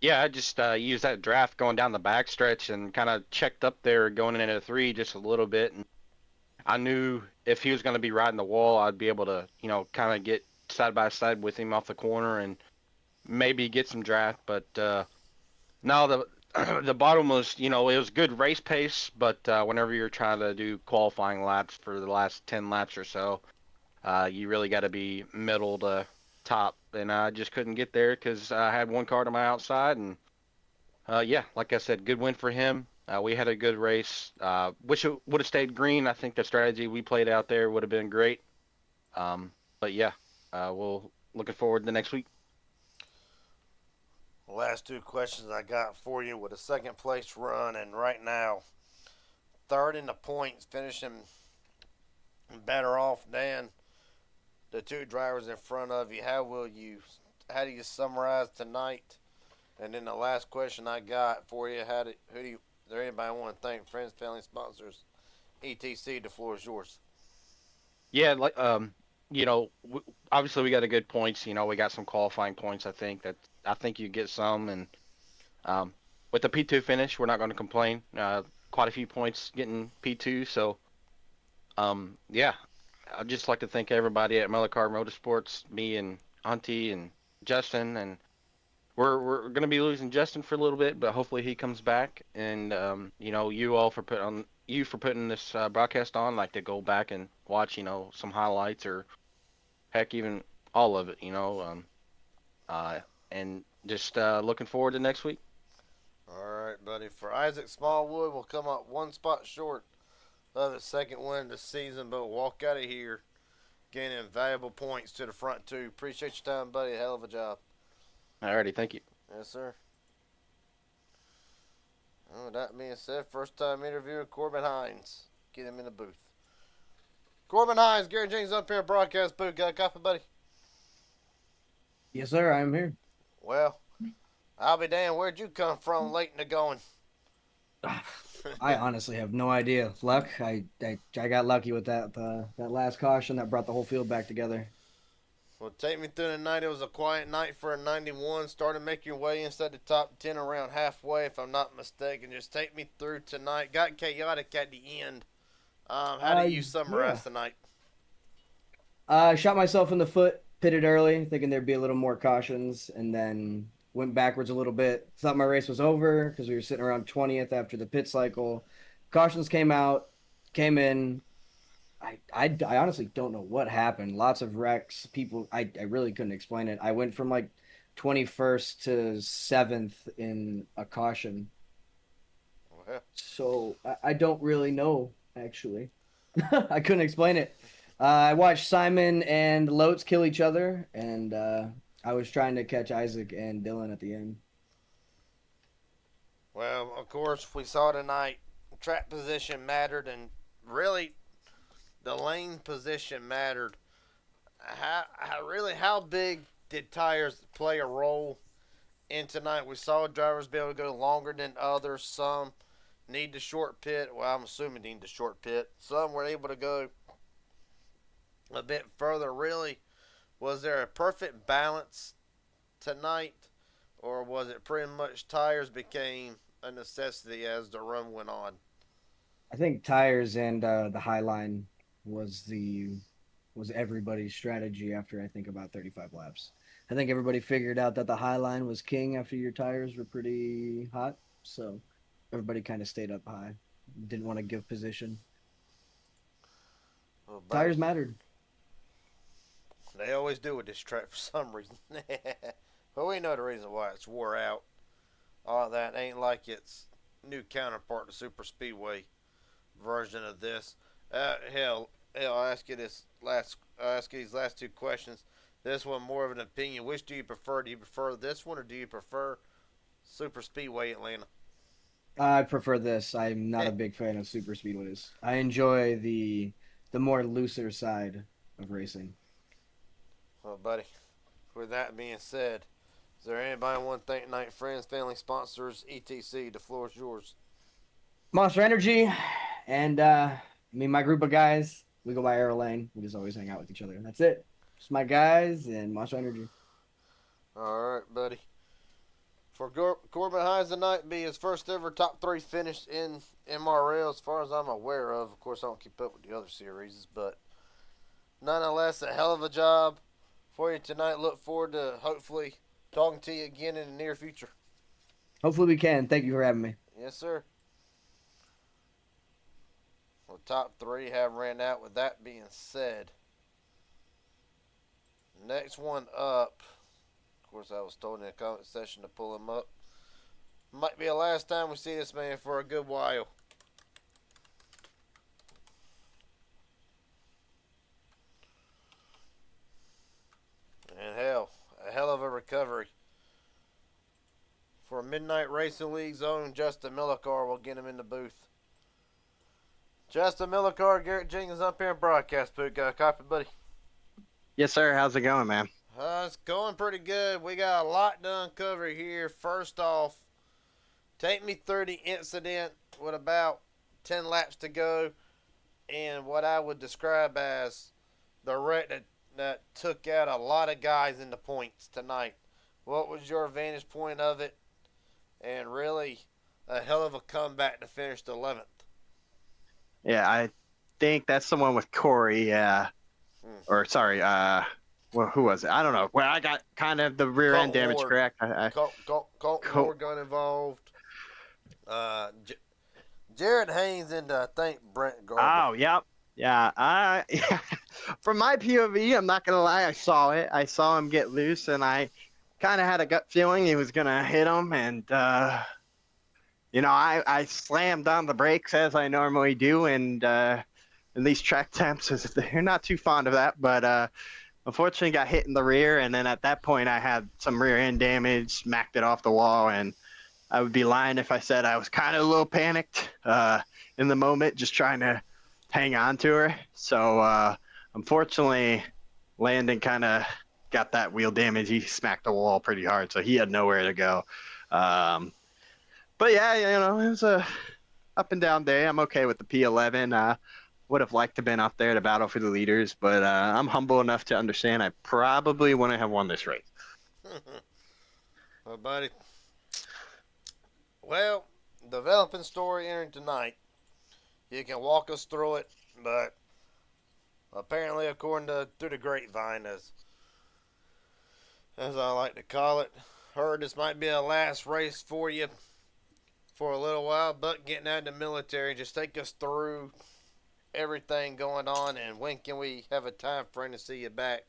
Yeah, I just used that draft going down the backstretch and kind of checked up there going into 3 just a little bit. And I knew if he was going to be riding the wall, I'd be able to, kind of get side by side with him off the corner and maybe get some draft. But no, the bottom was, it was good race pace. But whenever you're trying to do qualifying laps for the last 10 laps or so, you really got to be middle to top, and I just couldn't get there because I had one car to my outside, and Yeah, like I said, good win for him. We had a good race. Wish it would have stayed green. I think the strategy we played out there would have been great. But yeah, we'll looking forward to next week. Last two questions I got for you with a second place run, and right now, third in the points, finishing better off than the two drivers in front of you. How do you summarize tonight? And then the last question I got for you: who do you? Is there anybody want to thank? Friends, family, sponsors, etc. The floor is yours. Yeah, like obviously we got a good points. We got some qualifying points. I think you get some, and um, with the P2 finish, we're not going to complain. Quite a few points getting P2, so yeah, I'd just like to thank everybody at Mellicar Motorsports, me and Auntie and Justin, and we're going to be losing Justin for a little bit, but hopefully he comes back. And you all for putting this broadcast on. Like to go back and watch some highlights or heck even all of it. Uh, and just looking forward to next week. All right, buddy. For Isaac Smallwood, will come up one spot short of the second win of the season, but walk out of here gaining valuable points to the front two. Appreciate your time, buddy. Hell of a job. Alrighty, thank you. Yes, sir. With that being said, first time interviewer Corbin Hines. Get him in the booth. Corbin Hines, Gary Jenkins up here, broadcast booth. Got a copy, buddy? Yes, sir. I'm here. Well, I'll be damned. Where'd you come from late in the going? I honestly have no idea. Luck. I got lucky with that last caution that brought the whole field back together. Well, take me through the night. It was a quiet night for a 91. Started making your way inside the top 10 around halfway, if I'm not mistaken. Just take me through tonight. Got chaotic at the end. How do you summarize tonight? I shot myself in the foot, pitted early, thinking there'd be a little more cautions, and then went backwards a little bit. Thought my race was over because we were sitting around 20th after the pit cycle. Cautions came out, came in. I honestly don't know what happened. Lots of wrecks. People, I really couldn't explain it. I went from like 21st to 7th in a caution. Well, So I don't really know, actually. I couldn't explain it. I watched Simon and Lotes kill each other, and I was trying to catch Isaac and Dylan at the end. well, of course, we saw tonight track position mattered, and really the lane position mattered. How big did tires play a role in tonight? We saw drivers be able to go longer than others. Some need the short pit. Well, I'm assuming need the short pit. Some were able to go a bit further. Really, was there a perfect balance tonight, or was it pretty much tires became a necessity as the run went on? I think tires and the high line was everybody's strategy after I think about 35 laps. I think everybody figured out that the high line was king after your tires were pretty hot, so everybody kind of stayed up high. Didn't want to give position. Well, Tires mattered. They always do with this track for some reason. But we know the reason why it's wore out. All that ain't like its new counterpart, the super speedway version of this. I'll ask you these last two questions. This one more of an opinion. Which do you prefer? Do you prefer this one, or do you prefer super speedway Atlanta? I prefer this. I'm not a big fan of super speedways. I enjoy the more looser side of racing. Well, buddy, with that being said, is there anybody want to thank tonight? Friends, family, sponsors, etc. The floor is yours. Monster Energy, and my group of guys, we go by Arrow Lane. We just always hang out with each other. And that's it. Just my guys and Monster Energy. All right, buddy. For Corbin Hines tonight, be his first ever top 3 finish in MRL, as far as I'm aware of. Of course, I don't keep up with the other series, but nonetheless, a hell of a job for you tonight. Look forward to hopefully talking to you again in the near future. Hopefully we can. Thank you for having me. Yes, sir. Well, top 3 have ran out. With that being said, next one up, of course, I was told in the comment section to pull him up. Might be the last time we see this man for a good while. And hell, a hell of a recovery. For Midnight Racing League's own Justin Millicar will get him in the booth. Justin Millicar, Garrett Jenkins up here in broadcast booth. Got a copy, buddy? Yes, sir. How's it going, man? It's going pretty good. We got a lot to uncover here. First off, take me through the incident with about 10 laps to go and what I would describe as the wreck that took out a lot of guys in the points tonight. What was your vantage point of it? And really, a hell of a comeback to finish the 11th. Yeah, I think that's the one with Corey. Or sorry, well, who was it? I don't know. Well, I got kind of the rear end damage, Ward. correct? Colt Ward got involved. Jared Haynes and I think Brent Garber. Oh, yep. Yeah. From my POV, I'm not going to lie, I saw it. I saw him get loose, and I kind of had a gut feeling he was going to hit him. And, I slammed on the brakes as I normally do. And in these track temps, they're not too fond of that. But unfortunately, got hit in the rear. And then at that point, I had some rear end damage, smacked it off the wall. And I would be lying if I said I was kind of a little panicked in the moment, just trying to hang on to her. So unfortunately, Landon kind of got that wheel damage. He smacked the wall pretty hard, so he had nowhere to go. But yeah, it was a up and down day. I'm okay with the P11. Would have liked to have been up there to battle for the leaders, but I'm humble enough to understand I probably wouldn't have won this race. Well, buddy. Well, developing story entering tonight. You can walk us through it, but apparently, according to through the grapevine, as I like to call it, heard this might be a last race for you for a little while, but getting out of the military, just take us through everything going on, and when can we have a time frame to see you back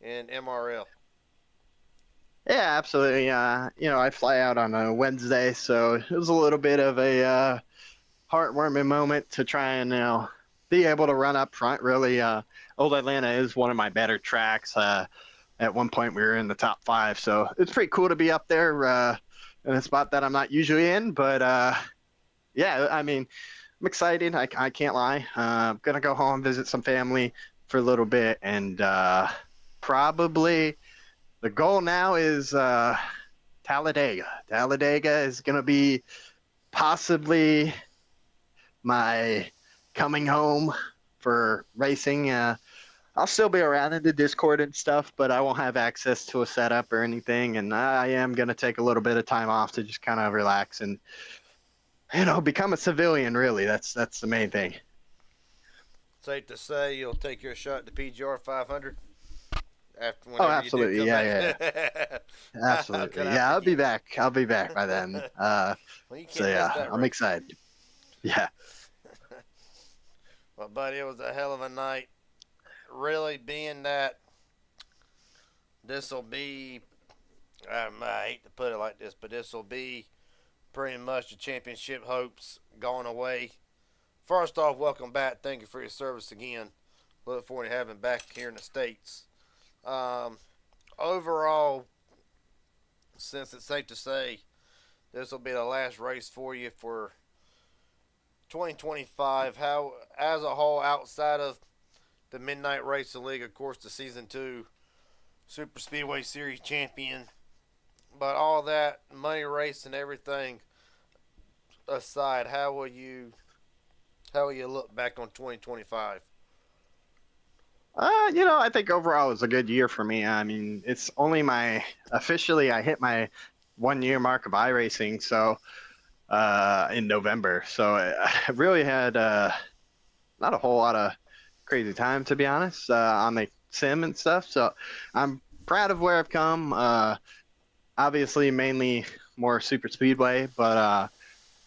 in MRL? Yeah, absolutely. I fly out on a Wednesday, so it was a little bit of a heartwarming moment to try and be able to run up front. Really, Old Atlanta is one of my better tracks. At one point, we were in the top 5, so it's pretty cool to be up there in a spot that I'm not usually in. But yeah, I mean, I'm excited. I can't lie. I'm gonna go home, visit some family for a little bit, and probably the goal now is Talladega. Talladega is gonna be possibly my coming home for racing. I'll still be around in the Discord and stuff, but I won't have access to a setup or anything. And I am going to take a little bit of time off to just kind of relax and, become a civilian, really. That's the main thing. Safe to say you'll take your shot at the PGR 500? Absolutely. Yeah. Absolutely. Yeah, I'll be back. I'll be back by then. Well, you can't So, miss yeah, that I'm race. excited. Yeah. Well, buddy, it was a hell of a night. Really, being that this will be, I hate to put it like this, but this will be pretty much the championship hopes going away. First off, welcome back. Thank you for your service again. Look forward to having back here in the States. Overall, since it's safe to say this will be the last race for you for 2025, how, as a whole, outside of the Midnight Racing League, of course, the Season 2 Super Speedway Series champion, but all that money race and everything aside, how will you look back on 2025? I think overall it was a good year for me. I mean, it's only officially I hit my 1-year mark of iRacing, so in November. So I really had not a whole lot of crazy time, to be honest, on the sim and stuff. So I'm proud of where I've come. Obviously, mainly more super speedway, but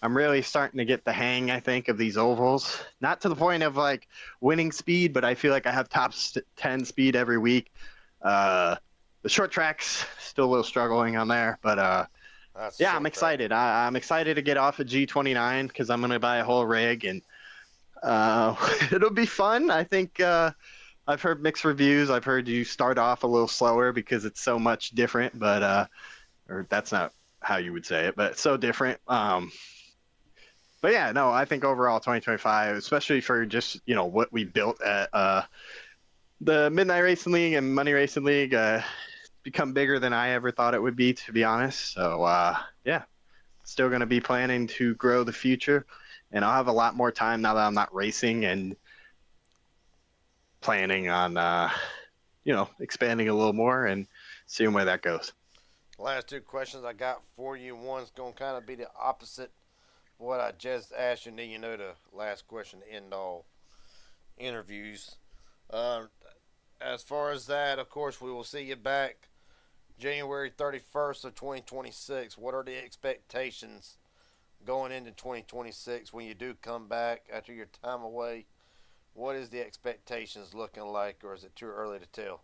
I'm really starting to get the hang, I think, of these ovals. Not to the point of like winning speed, but I feel like I have top 10 speed every week. The short tracks still a little struggling on there, but That's Yeah, short I'm track. excited. I'm excited to get off of G29 because I'm gonna buy a whole rig and it'll be fun. I think I've heard mixed reviews. I've heard you start off a little slower because it's so much different, but or that's not how you would say it, but it's so different. But yeah, no, I think overall 2025, especially for just what we built at the Midnight Racing League and Money Racing League, become bigger than I ever thought it would be, to be honest. So yeah, still going to be planning to grow the future, and I'll have a lot more time now that I'm not racing and planning on expanding a little more and seeing where that goes. Last two questions I got for you. One's going to kind of be the opposite of what I just asked you, and then the last question to end all interviews. Uh, as far as that, of course, we will see you back January 31st of 2026. What are the expectations going into 2026 when you do come back after your time away? What is the expectations looking like, or is it too early to tell?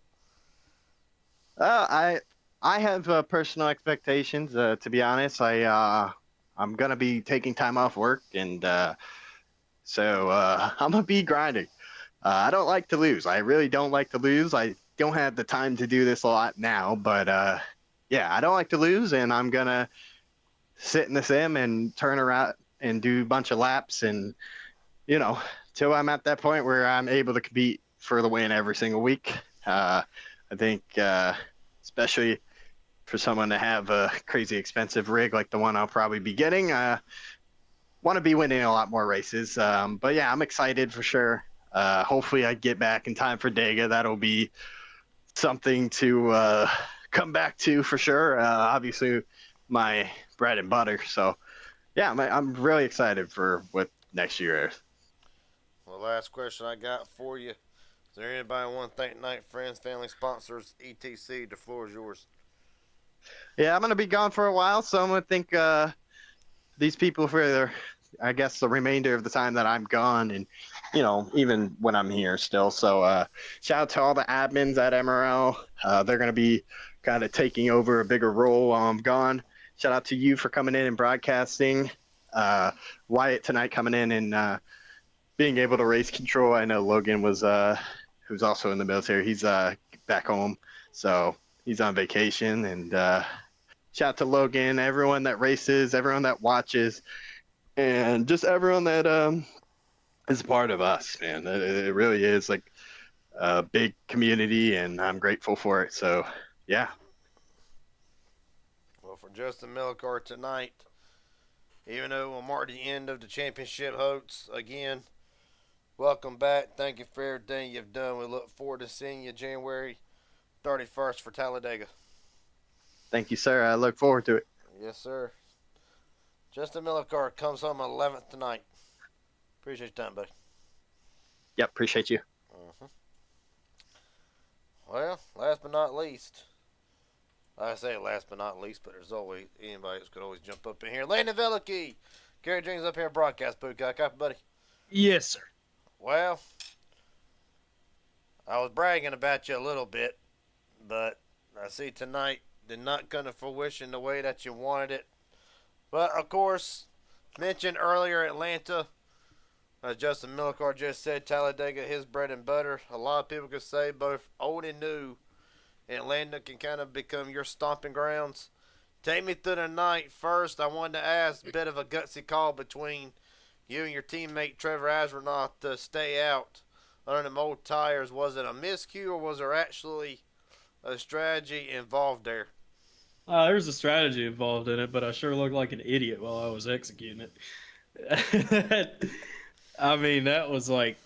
I have personal expectations. To be honest, I'm gonna be taking time off work, and so I'm gonna be grinding. I don't like to lose. I really don't like to lose. I don't have the time to do this a lot now, but yeah, I don't like to lose, and I'm gonna sit in the sim and turn around and do a bunch of laps, and till I'm at that point where I'm able to compete for the win every single week. I think, especially for someone to have a crazy expensive rig like the one I'll probably be getting, want to be winning a lot more races. But yeah, I'm excited for sure. Hopefully I get back in time for Dega. That'll be something to come back to for sure. Obviously my bread and butter. So yeah, I'm really excited for what next year is. Well, last question I got for you. Is there anybody want to thank Night Friends, family sponsors, etc.? The floor is yours. Yeah, I'm gonna be gone for a while, so I'm gonna thank these people for their, I guess, the remainder of the time that I'm gone, and even when I'm here still. So shout out to all the admins at MRL. They're gonna be kind of taking over a bigger role while I'm gone. Shout out to you for coming in and broadcasting. Wyatt tonight coming in and being able to race control. I know Logan was who's also in the military. He's back home, so he's on vacation. And shout out to Logan, everyone that races, everyone that watches, and just everyone that is part of us, man. It really is like a big community, and I'm grateful for it. So yeah. Well, for Justin Millicar tonight, even though we'll mark the end of the championship hopes again, welcome back. Thank you for everything you've done. We look forward to seeing you January 31st for Talladega. Thank you, sir. I look forward to it. Yes, sir. Justin Millicar comes home 11th tonight. Appreciate your time, buddy. Yep, appreciate you. Well, last but not least, I say last but not least, but there's always anybody that could always jump up in here. Landon Velicky, Gary James up here, broadcast booth guy. Copy, buddy. Yes, sir. Well, I was bragging about you a little bit, but I see tonight did not come to fruition the way that you wanted it. But of course, mentioned earlier Atlanta, as Justin Millicar just said, Talladega, his bread and butter. A lot of people could say both old and new, Atlanta can kind of become your stomping grounds. Take me through the night. First, I wanted to ask a bit of a gutsy call between you and your teammate Trevor Asronoff to stay out under them old tires. Was it a miscue or was there actually a strategy involved there? There's a strategy involved in it, but I sure looked like an idiot while I was executing it. I mean, that was like,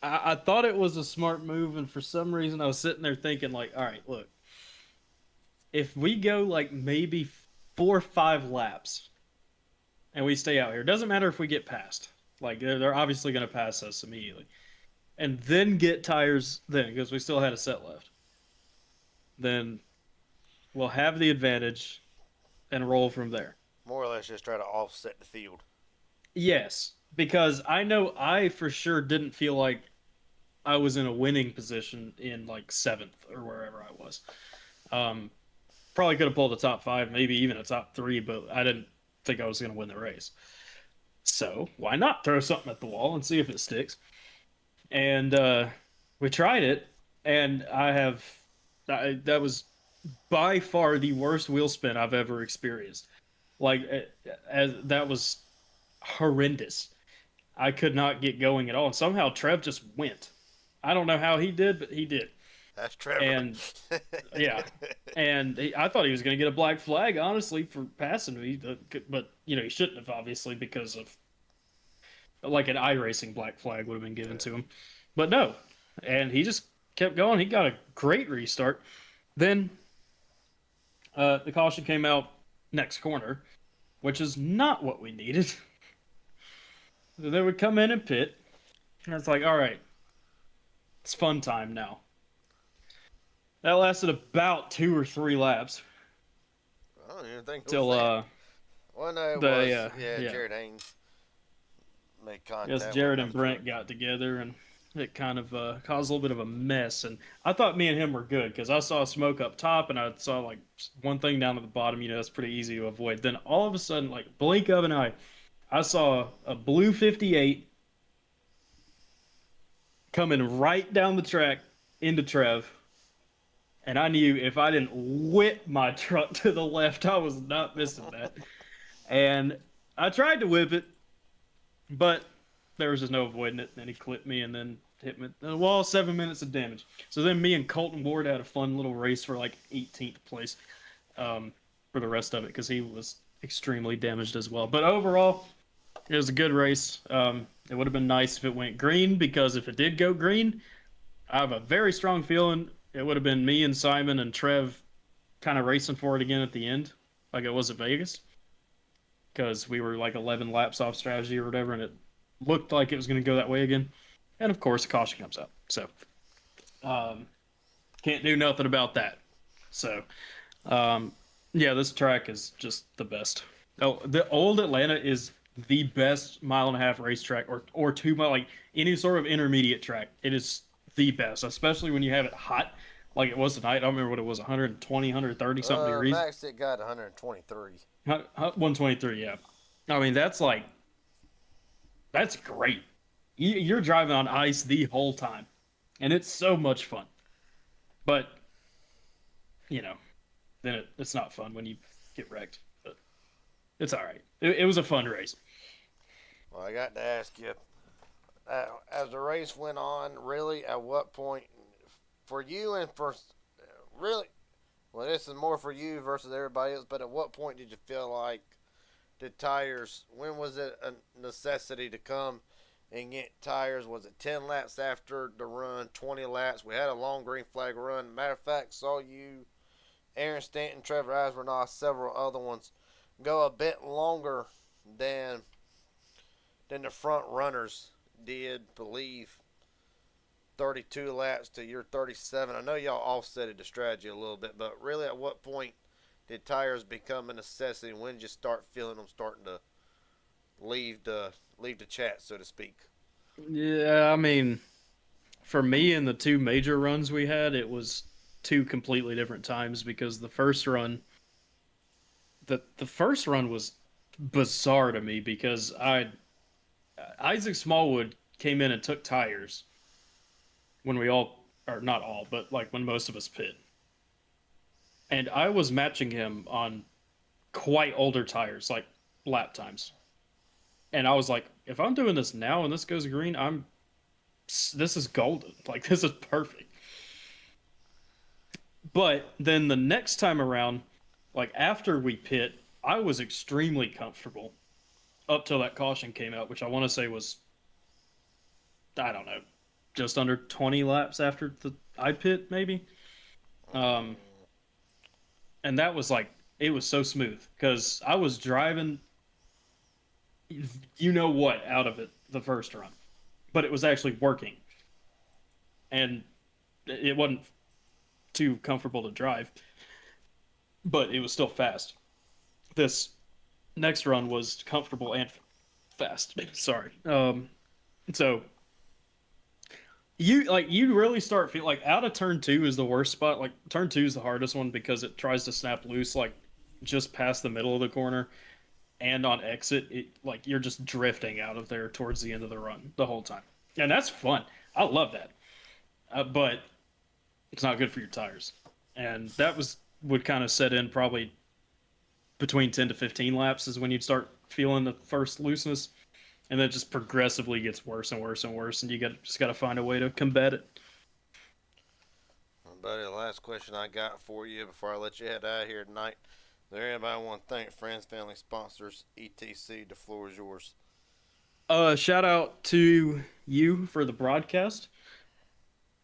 I thought it was a smart move, and for some reason I was sitting there thinking, like, all right, look, if we go like maybe 4 or 5 laps and we stay out here, it doesn't matter if we get past. Like, they're obviously going to pass us immediately. And then get tires then, because we still had a set left. Then we'll have the advantage and roll from there. More or less just try to offset the field. Yes, because I know I for sure didn't feel like I was in a winning position in like 7th or wherever I was. Probably could have pulled a top 5, maybe even a top 3, but I didn't think I was going to win the race. So why not throw something at the wall and see if it sticks? And we tried it, and that was by far the worst wheel spin I've ever experienced. Like, that was horrendous. I could not get going at all, and somehow Trev just went. I don't know how he did, but he did. That's Trevor. And yeah, and I thought he was going to get a black flag, honestly, for passing me. But he shouldn't have, obviously, because of like an iRacing black flag would have been given to him. But no, and he just kept going. He got a great restart. Then the caution came out next corner, which is not what we needed. So they would come in and pit, and it's like, all right, it's fun time now. That lasted about 2 or 3 laps. I don't even think till well, no, it was Jared Haynes made contact. Yes, Jared and Brent got together, and it kind of caused a little bit of a mess. And I thought me and him were good because I saw smoke up top, and I saw like one thing down at the bottom. That's pretty easy to avoid. Then all of a sudden, like blink of an eye, I saw a blue 58 coming right down the track into Trev. And I knew if I didn't whip my truck to the left, I was not missing that. And I tried to whip it, but there was just no avoiding it. And he clipped me and then hit me in the wall, 7 minutes of damage. So then me and Colton Ward had a fun little race for like 18th place for the rest of it because he was extremely damaged as well. But overall, it was a good race. It would have been nice if it went green because if it did go green, I have a very strong feeling it would have been me and Simon and Trev kind of racing for it again at the end, like it was at Vegas. Because we were like 11 laps off strategy or whatever, and it looked like it was going to go that way again. And of course, the caution comes out. So, can't do nothing about that. So, yeah, this track is just the best. Oh, the old Atlanta is the best 1.5 mile racetrack or 2 mile, like any sort of intermediate track. It is the best, especially when you have it hot like it was tonight. I don't remember what it was, 120, 130 something degrees. Max, it got 123. 123, yeah. I mean, that's great. You're driving on ice the whole time, and it's so much fun. But, then it's not fun when you get wrecked. But it's all right. It was a fun race. Well, I got to ask you, as the race went on, really, at what point, for you and for, really, well, this is more for you versus everybody else, but at what point did you feel like the tires, when was it a necessity to come and get tires? Was it 10 laps after the run, 20 laps? We had a long green flag run. Matter of fact, saw you, Aaron Stanton, Trevor Asbernoff, several other ones go a bit longer than the front runners did, believe 32 laps to your 37. I know y'all offsetted the strategy a little bit, but really at what point did tires become a necessity? When did you start feeling them starting to leave the chat, so to speak? Yeah, I mean, for me in the 2 major runs we had, it was 2 completely different times because the first run was bizarre to me because Isaac Smallwood came in and took tires when we all, or not all, but like when most of us pit. And I was matching him on quite older tires, like lap times. And I was like, if I'm doing this now and this goes green, this is golden. Like, this is perfect. But then the next time around, like after we pit, I was extremely comfortable up till that caution came out, which I want to say was, I don't know, just under 20 laps after I pit, maybe. And that was like, it was so smooth because I was driving, out of it the first run, but it was actually working. And it wasn't too comfortable to drive, but it was still fast. This next run was comfortable and fast. Sorry. So you really start feeling like out of turn 2 is the worst spot. Like turn 2 is the hardest one because it tries to snap loose like just past the middle of the corner, and on exit it like you're just drifting out of there towards the end of the run the whole time, and that's fun. I love that, but it's not good for your tires, and that would kind of set in probably between 10 to 15 laps is when you'd start feeling the first looseness, and then it just progressively gets worse and worse and worse, and just got to find a way to combat it. Well, buddy, the last question I got for you before I let you head out of here tonight. Is there anybody want to thank friends, family, sponsors, etc.? The floor is yours. Shout out to you for the broadcast,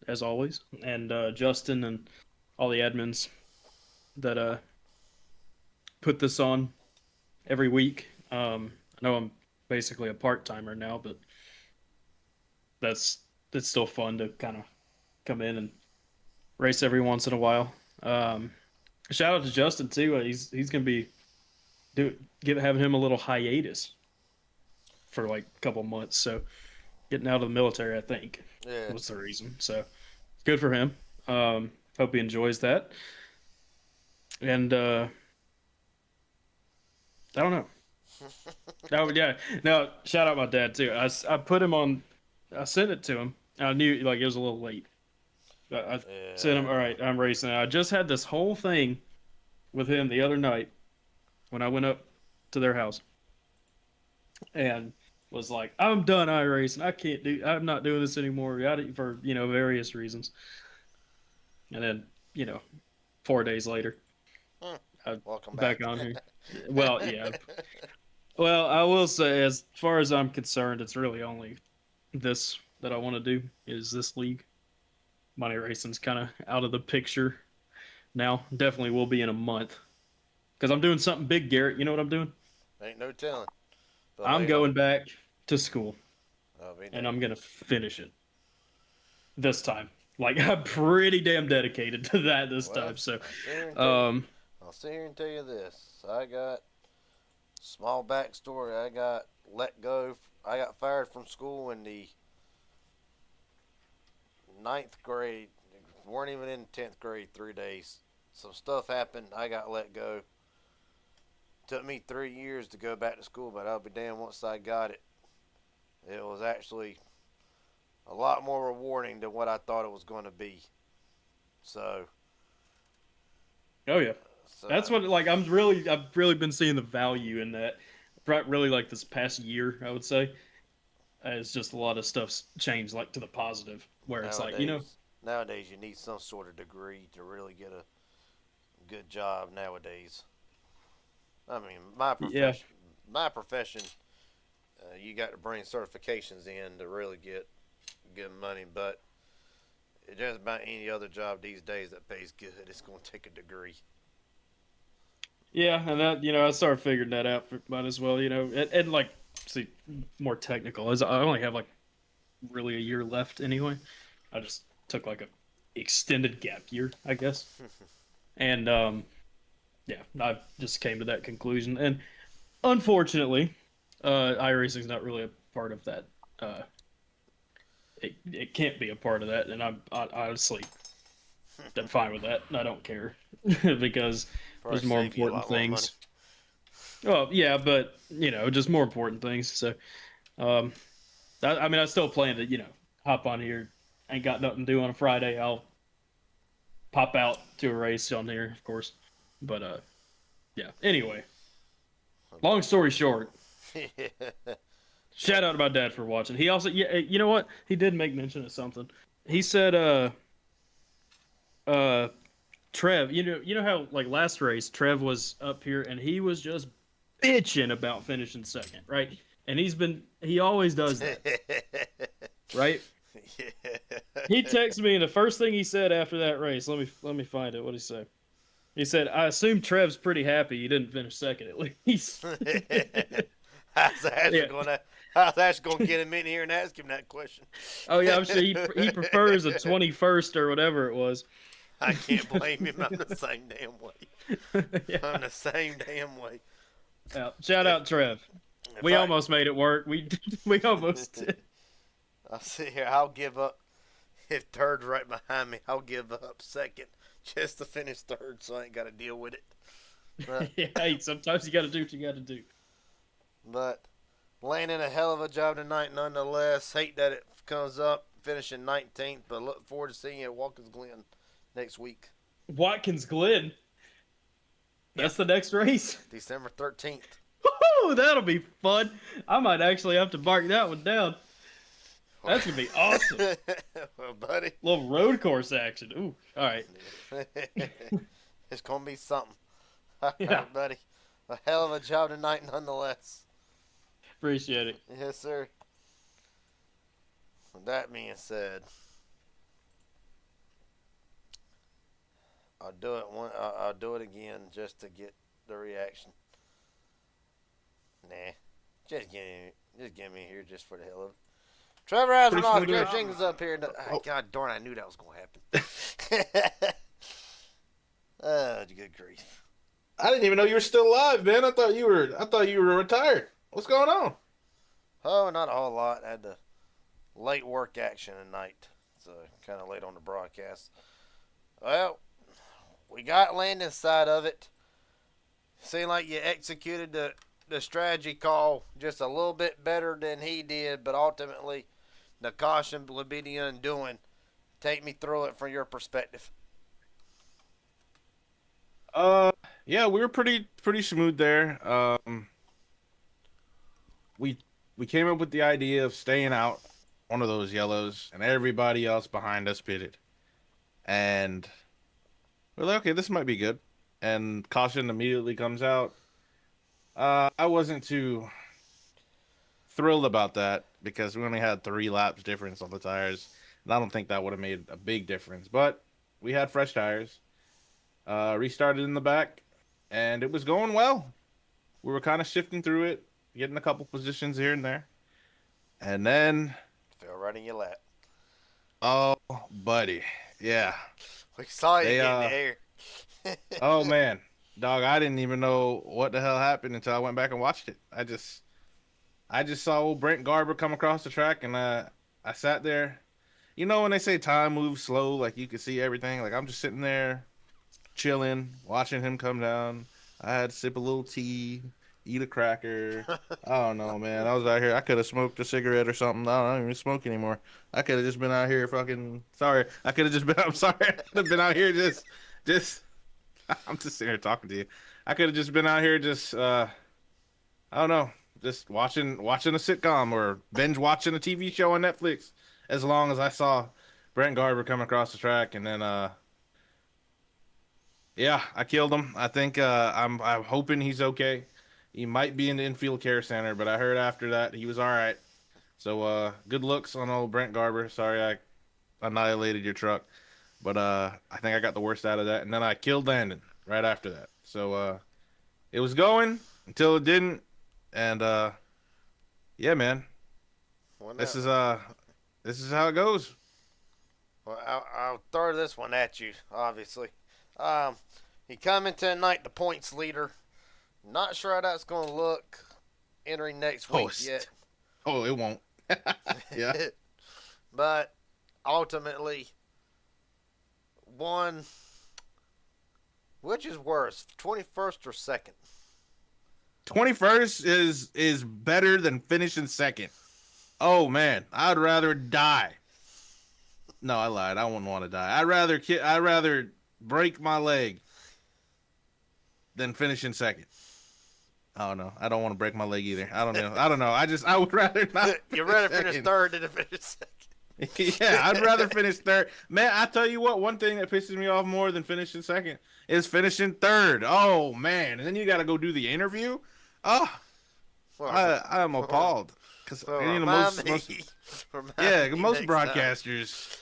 as always, and Justin and all the admins that put this on every week. I know I'm basically a part-timer now, but it's still fun to kind of come in and race every once in a while. Shout out to Justin too. He's gonna be having him a little hiatus for like a couple months. So getting out of the military, I think, was the reason. So good for him. Hope he enjoys that. And I don't know. Oh yeah, no. Shout out my dad too. I put him on. I sent it to him. I knew like it was a little late. I sent him. All right, I'm racing. I just had this whole thing with him the other night when I went up to their house and was like, I'm done iRacing. I'm not doing this anymore. For various reasons. And then 4 days later, Welcome back on here. Well, yeah. Well, I will say, as far as I'm concerned, it's really only this that I want to do is this league. Money racing's kind of out of the picture now. Definitely will be in a month because I'm doing something big, Garrett. You know what I'm doing? Ain't no telling. But I'm going back to school, and I'm gonna finish it this time. Like I'm pretty damn dedicated to that this time. So, I'll sit here and tell you this. I got small backstory. I got let go. I got fired from school in the 9th grade. Weren't even in 10th grade 3 days. Some stuff happened. I got let go. Took me 3 years to go back to school, but I'll be damned once I got it. It was actually a lot more rewarding than what I thought it was going to be. So. Oh yeah. That's what I've really been seeing the value in that. Really like this past year, I would say. It's just a lot of stuff's changed like to the positive, where it's like nowadays you need some sort of degree to really get a good job nowadays. I mean, my profession, you got to bring certifications in to really get good money, but just about any other job these days that pays good, it's going to take a degree. Yeah, and that I started figuring that out. Might as well, and like see more technical. As I only have like really a year left anyway. I just took like a extended gap year, I guess, and yeah, I just came to that conclusion. And unfortunately, iRacing's not really a part of that. It can't be a part of that, and I'm honestly fine with that. I don't care because there's more important things. Well, yeah, but just more important things. So, I still plan to hop on here. Ain't got nothing to do on a Friday. I'll pop out to a race on here, of course. But yeah. Anyway, long story short, shout out to my dad for watching. He also, you know what? He did make mention of something. He said, Trev, you know how like last race Trev was up here and he was just bitching about finishing second, right? And he always does that, right? Yeah. He texted me and the first thing he said after that race, let me find it. What did he say? He said, "I assume Trev's pretty happy you didn't finish second at least." How's Ash gonna get him in here and ask him that question? Oh yeah, I'm sure he prefers a 21st or whatever it was. I can't blame him. I'm the same damn way. Yeah. I'm the same damn way. Shout out Trev. We almost made it work. We almost did. I'll sit here. I'll give up if third's right behind me, I'll give up second just to finish third, so I ain't got to deal with it. But, Yeah, hey, sometimes you got to do what you got to do. but landing a hell of a job tonight, nonetheless. Hate that it comes up finishing 19th, but look forward to seeing you at Watkins Glen next week, Watkins Glen. That's the next race. December 13th. Woo, that'll be fun. I might actually have to mark that one down. That's gonna be awesome. Well, buddy, Little road course action. Ooh, all right. it's gonna be something. Yeah. Right, buddy. A hell of a job tonight, nonetheless. Appreciate it. Yes, sir. With that being said, I'll do it I'll do it again just to get the reaction. Nah, just get me here just for the hell of it. Trevor Asenoff, Garrett Jenkins up here. God darn, I knew that was going to happen. Oh, good grief. I didn't even know you were still alive, man. I thought you were retired. What's going on? Oh, not a whole lot. I had the late work action tonight, so kind of late on the broadcast. Well, we got landing side of it. Seemed like you executed the strategy call just a little bit better than he did, but ultimately the caution would be the undoing. Take me through it from your perspective. Yeah, we were pretty smooth there. We came up with the idea of staying out one of those yellows, and everybody else behind us pitted. And we're like, okay, this might be good. And caution immediately comes out. I wasn't too thrilled about that because we only had 3 laps difference on the tires, and I don't think that would have made a big difference. But we had fresh tires. Restarted in the back, and it was going well. We were kind of shifting through it, getting a couple positions here and there. And then... Fell right in your lap. Oh, buddy. Yeah. We saw you in the air. Oh, man. Dog, I didn't even know what the hell happened until I went back and watched it. I just saw old Brent Garber come across the track, and I sat there. You know when they say time moves slow, like you can see everything? Like I'm just sitting there chilling, watching him come down. I had to sip a little tea, eat a cracker. I don't know, man. I was out here. I could have smoked a cigarette or something. I don't even smoke anymore. I could have just been out here fucking... Sorry. I could have just been... I'm sorry. I could have been out here just... I'm just sitting here talking to you. I could have just been out here just... I don't know. Just watching a sitcom or binge watching a TV show on Netflix. As long as I saw Brent Garber come across the track, and then yeah, I killed him. I think I'm hoping he's okay. He might be in the infield care center, but I heard after that he was all right. So good looks on old Brent Garber. Sorry I annihilated your truck, but I think I got the worst out of that, and then I killed Landon right after that. So it was going until it didn't, and yeah, man, this is how it goes. Well, I'll throw this one at you, obviously. You come into tonight the points leader. Not sure how that's going to look entering next week yet. Oh, it won't. Yeah. But ultimately, which is worse, 21st or second? 21st is better than finishing second. Oh man, I'd rather die. No, I lied. I wouldn't want to die. I'd rather break my leg than finish in second. Oh no, I don't want to break my leg either. I don't know. I would rather not. You'd rather finish third than to finish second. Yeah, I'd rather finish third. Man, I tell you what, one thing that pisses me off more than finishing second is finishing third. Oh man, and then you got to go do the interview. Oh, I'm appalled. Because most broadcasters,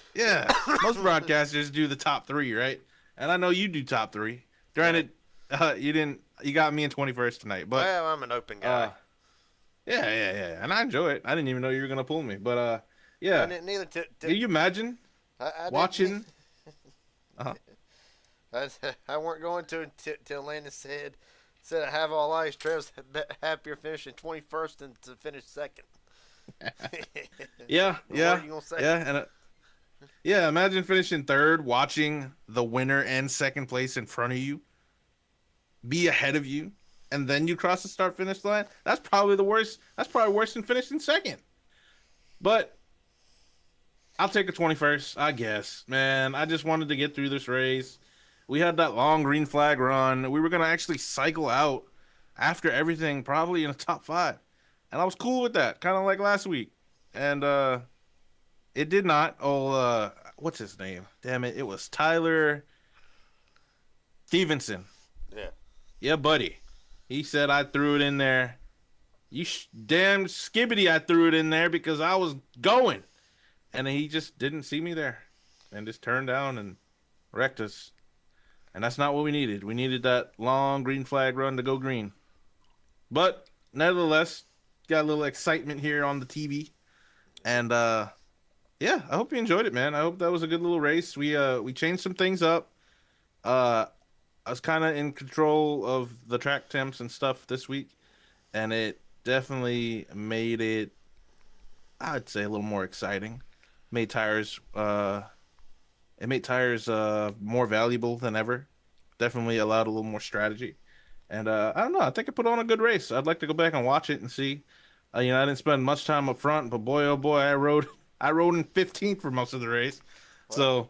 most broadcasters do the top 3, right? And I know you do top 3. Granted, you got me in 21st tonight, but well, I'm an open guy. Yeah, and I enjoy it. I didn't even know you were gonna pull me, but yeah. Neither. Can you imagine watching? I weren't going to until Landon said I have all eyes. Trev's happier finishing 21st than to finish second. Yeah. What are you gonna say? Yeah, and Yeah, imagine finishing third, watching the winner and second place in front of you be ahead of you, and then you cross the start finish line. That's probably the worst. That's probably worse than finishing second. But I'll take a 21st, I guess. Man, I just wanted to get through this race. We had that long green flag run. We were gonna actually cycle out after everything, probably in the top 5, and I was cool with that, kind of like last week. And it did not. What's his name? Damn it! It was Tyler Stevenson. Yeah. Yeah, buddy. He said I threw it in there. Damn skibbity, I threw it in there because I was going. And he just didn't see me there. And just turned down and wrecked us. And that's not what we needed. We needed that long green flag run to go green. But nevertheless, got a little excitement here on the TV. And yeah, I hope you enjoyed it, man. I hope that was a good little race. We changed some things up. I was kind of in control of the track temps and stuff this week, and it definitely made it, I'd say, a little more exciting. Made tires, it made tires more valuable than ever. Definitely allowed a little more strategy, and I don't know. I think I put on a good race. I'd like to go back and watch it and see. I didn't spend much time up front, but boy, oh boy, I rode in 15th for most of the race. Well, So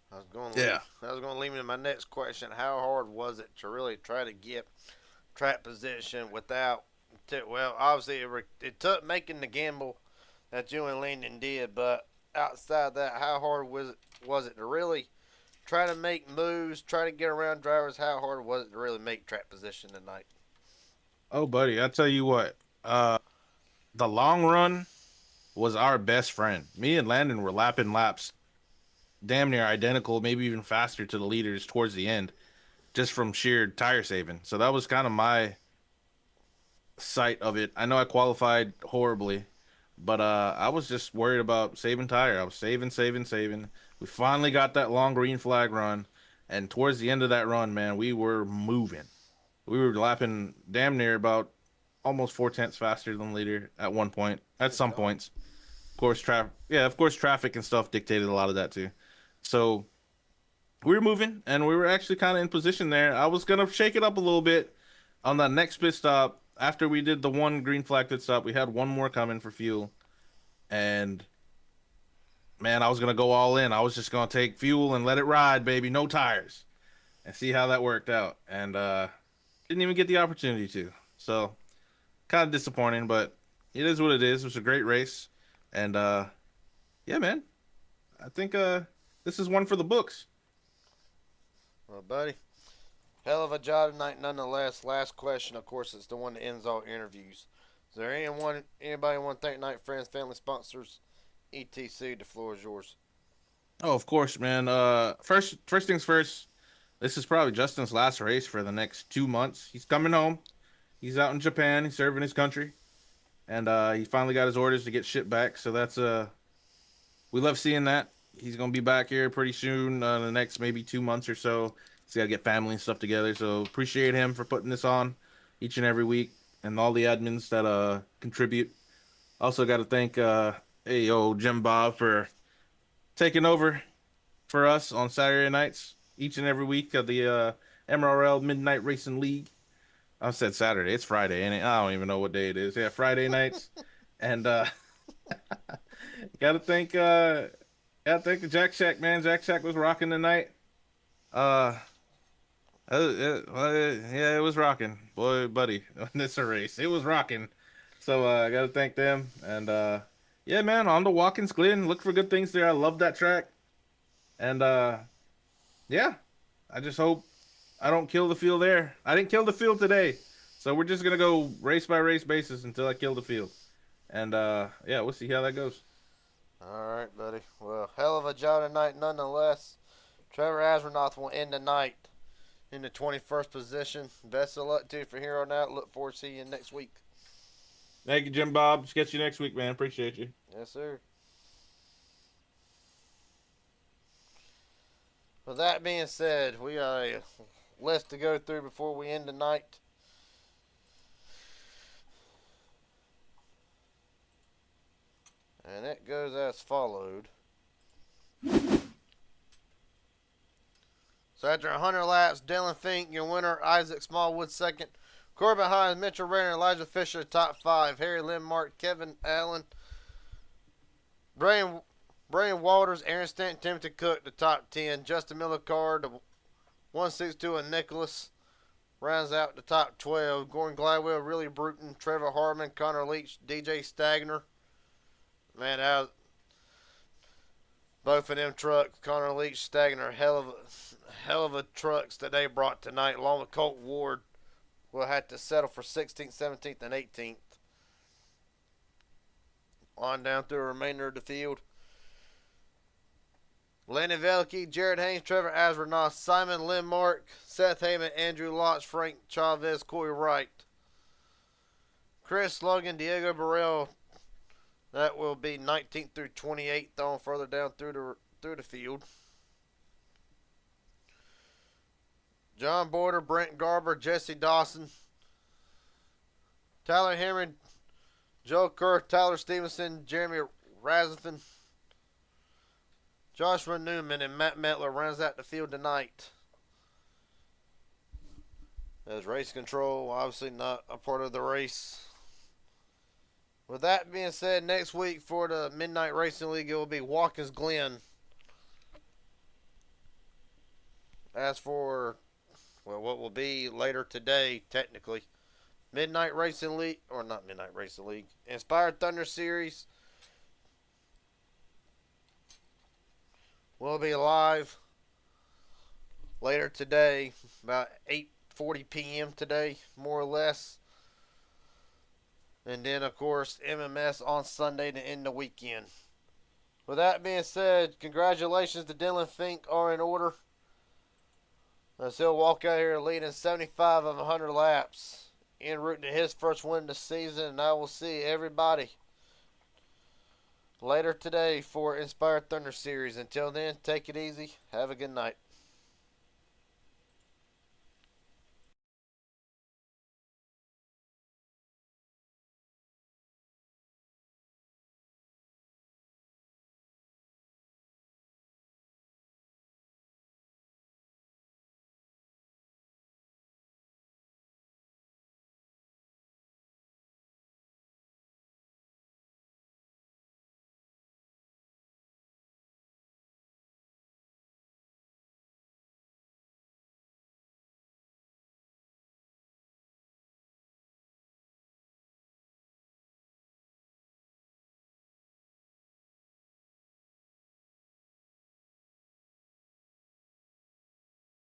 I was going. Yeah. I was going to lead me to my next question. How hard was it to really try to get track position without? Well, obviously it took making the gamble that you and Landon did, but outside that, how hard was it to really try to make moves, try to get around drivers? How hard was it to really make track position tonight? oh, buddy, I tell you what, the long run was our best friend. Me and Landon were lapping laps damn near identical, maybe even faster to the leaders towards the end, just from sheer tire saving. So that was kind of my sight of it. I know I qualified horribly, but I was just worried about saving tire. I was saving. We finally got that long green flag run, and towards the end of that run, man, we were moving. We were lapping damn near about almost 4/10 faster than leader at one point. At some points, of course, traffic and stuff dictated a lot of that too. So we were moving, and we were actually kind of in position there. I was gonna shake it up a little bit on that next pit stop. After we did the one green flag pit stop, we had one more coming for fuel, and man, I was gonna go all in. I was just gonna take fuel and let it ride, baby, no tires, and see how that worked out. And didn't even get the opportunity to. So kind of disappointing, but it is what it is. It was a great race, and yeah, man, I think this is one for the books. Well, buddy, hell of a job tonight nonetheless. Last question, of course, it's the one that ends all interviews. Is there anybody want to thank Night Friends, family sponsors, etc.? The floor is yours. Oh, of course, man. First things first. This is probably Justin's last race for the next 2 months. He's coming home. He's out in Japan. He's serving his country, and he finally got his orders to get shipped back. So that's we love seeing that. He's gonna be back here pretty soon. The next maybe 2 months or so. He's gotta get family and stuff together. So appreciate him for putting this on each and every week, and all the admins that contribute. Also got to thank Jim Bob for taking over for us on Saturday nights each and every week of the MRL Midnight Racing League. I said Saturday. It's Friday, ain't it? I don't even know what day it is. Yeah, Friday nights. And gotta thank the Jack Shack, man. Jack Shack was rocking tonight. Yeah, it was rocking. Boy, buddy, it's a race. It was rocking. So I gotta thank them. And yeah, man, on to Watkins Glen. Look for good things there. I love that track. And yeah, I just hope I don't kill the field there. I didn't kill the field today. So we're just gonna go race by race basis until I kill the field. And yeah, we'll see how that goes. All right, buddy. Well, hell of a job tonight nonetheless. Trevor Asronoff will end the night in the 21st position. Best of luck to you for here on out. Look forward to seeing you next week. Thank you, Jim Bob. Catch you next week, man. Appreciate you. Yes, sir. With that being said, we got a list to go through before we end the night. And it goes as followed. So after 100 laps, Dylan Fink, your winner, Isaac Smallwood second, Corbin Hines, Mitchell Renner, Elijah Fisher top 5, Harry Lindmark, Kevin Allen, Brian Walters, Aaron Stanton, Timothy Cook the top 10, Justin Miller Card, the 162, and Nicholas rounds out the top 12. Gordon Gladwell, Really Bruton, Trevor Harmon, Connor Leach, DJ Stagner. Man, both of them trucks, Connor Leach, Stagner, hell of a trucks that they brought tonight, along with Colt Ward. We'll have to settle for 16th, 17th, and 18th. On down through the remainder of the field. Landon Veliky, Jared Haynes, Trevor Asrenas, Simon Lindmark, Seth Heyman, Andrew Lotz, Frank Chavez, Corey Wright, Chris Logan, Diego Burrell. That will be 19th through 28th on further down through the field. John Boyder, Brent Garber, Jesse Dawson, Tyler Henry, Joe Kerr, Tyler Stevenson, Jeremy Razathan, Joshua Newman, and Matt Metler rounds out the field tonight. As race control, obviously not a part of the race. With that being said, next week for the Midnight Racing League, it will be Watkins Glen. As for, well, what will be later today, technically, Midnight Racing League, or not Midnight Racing League, Inspired Thunder Series will be live later today, about 8:40 p.m. today, more or less. And then, of course, MMS on Sunday to end the weekend. With that being said, congratulations to Dylan Fink, are in order. As he'll walk out here leading 75 of 100 laps, en route to his first win of the season. And I will see everybody later today for Inspired Thunder Series. Until then, take it easy. Have a good night.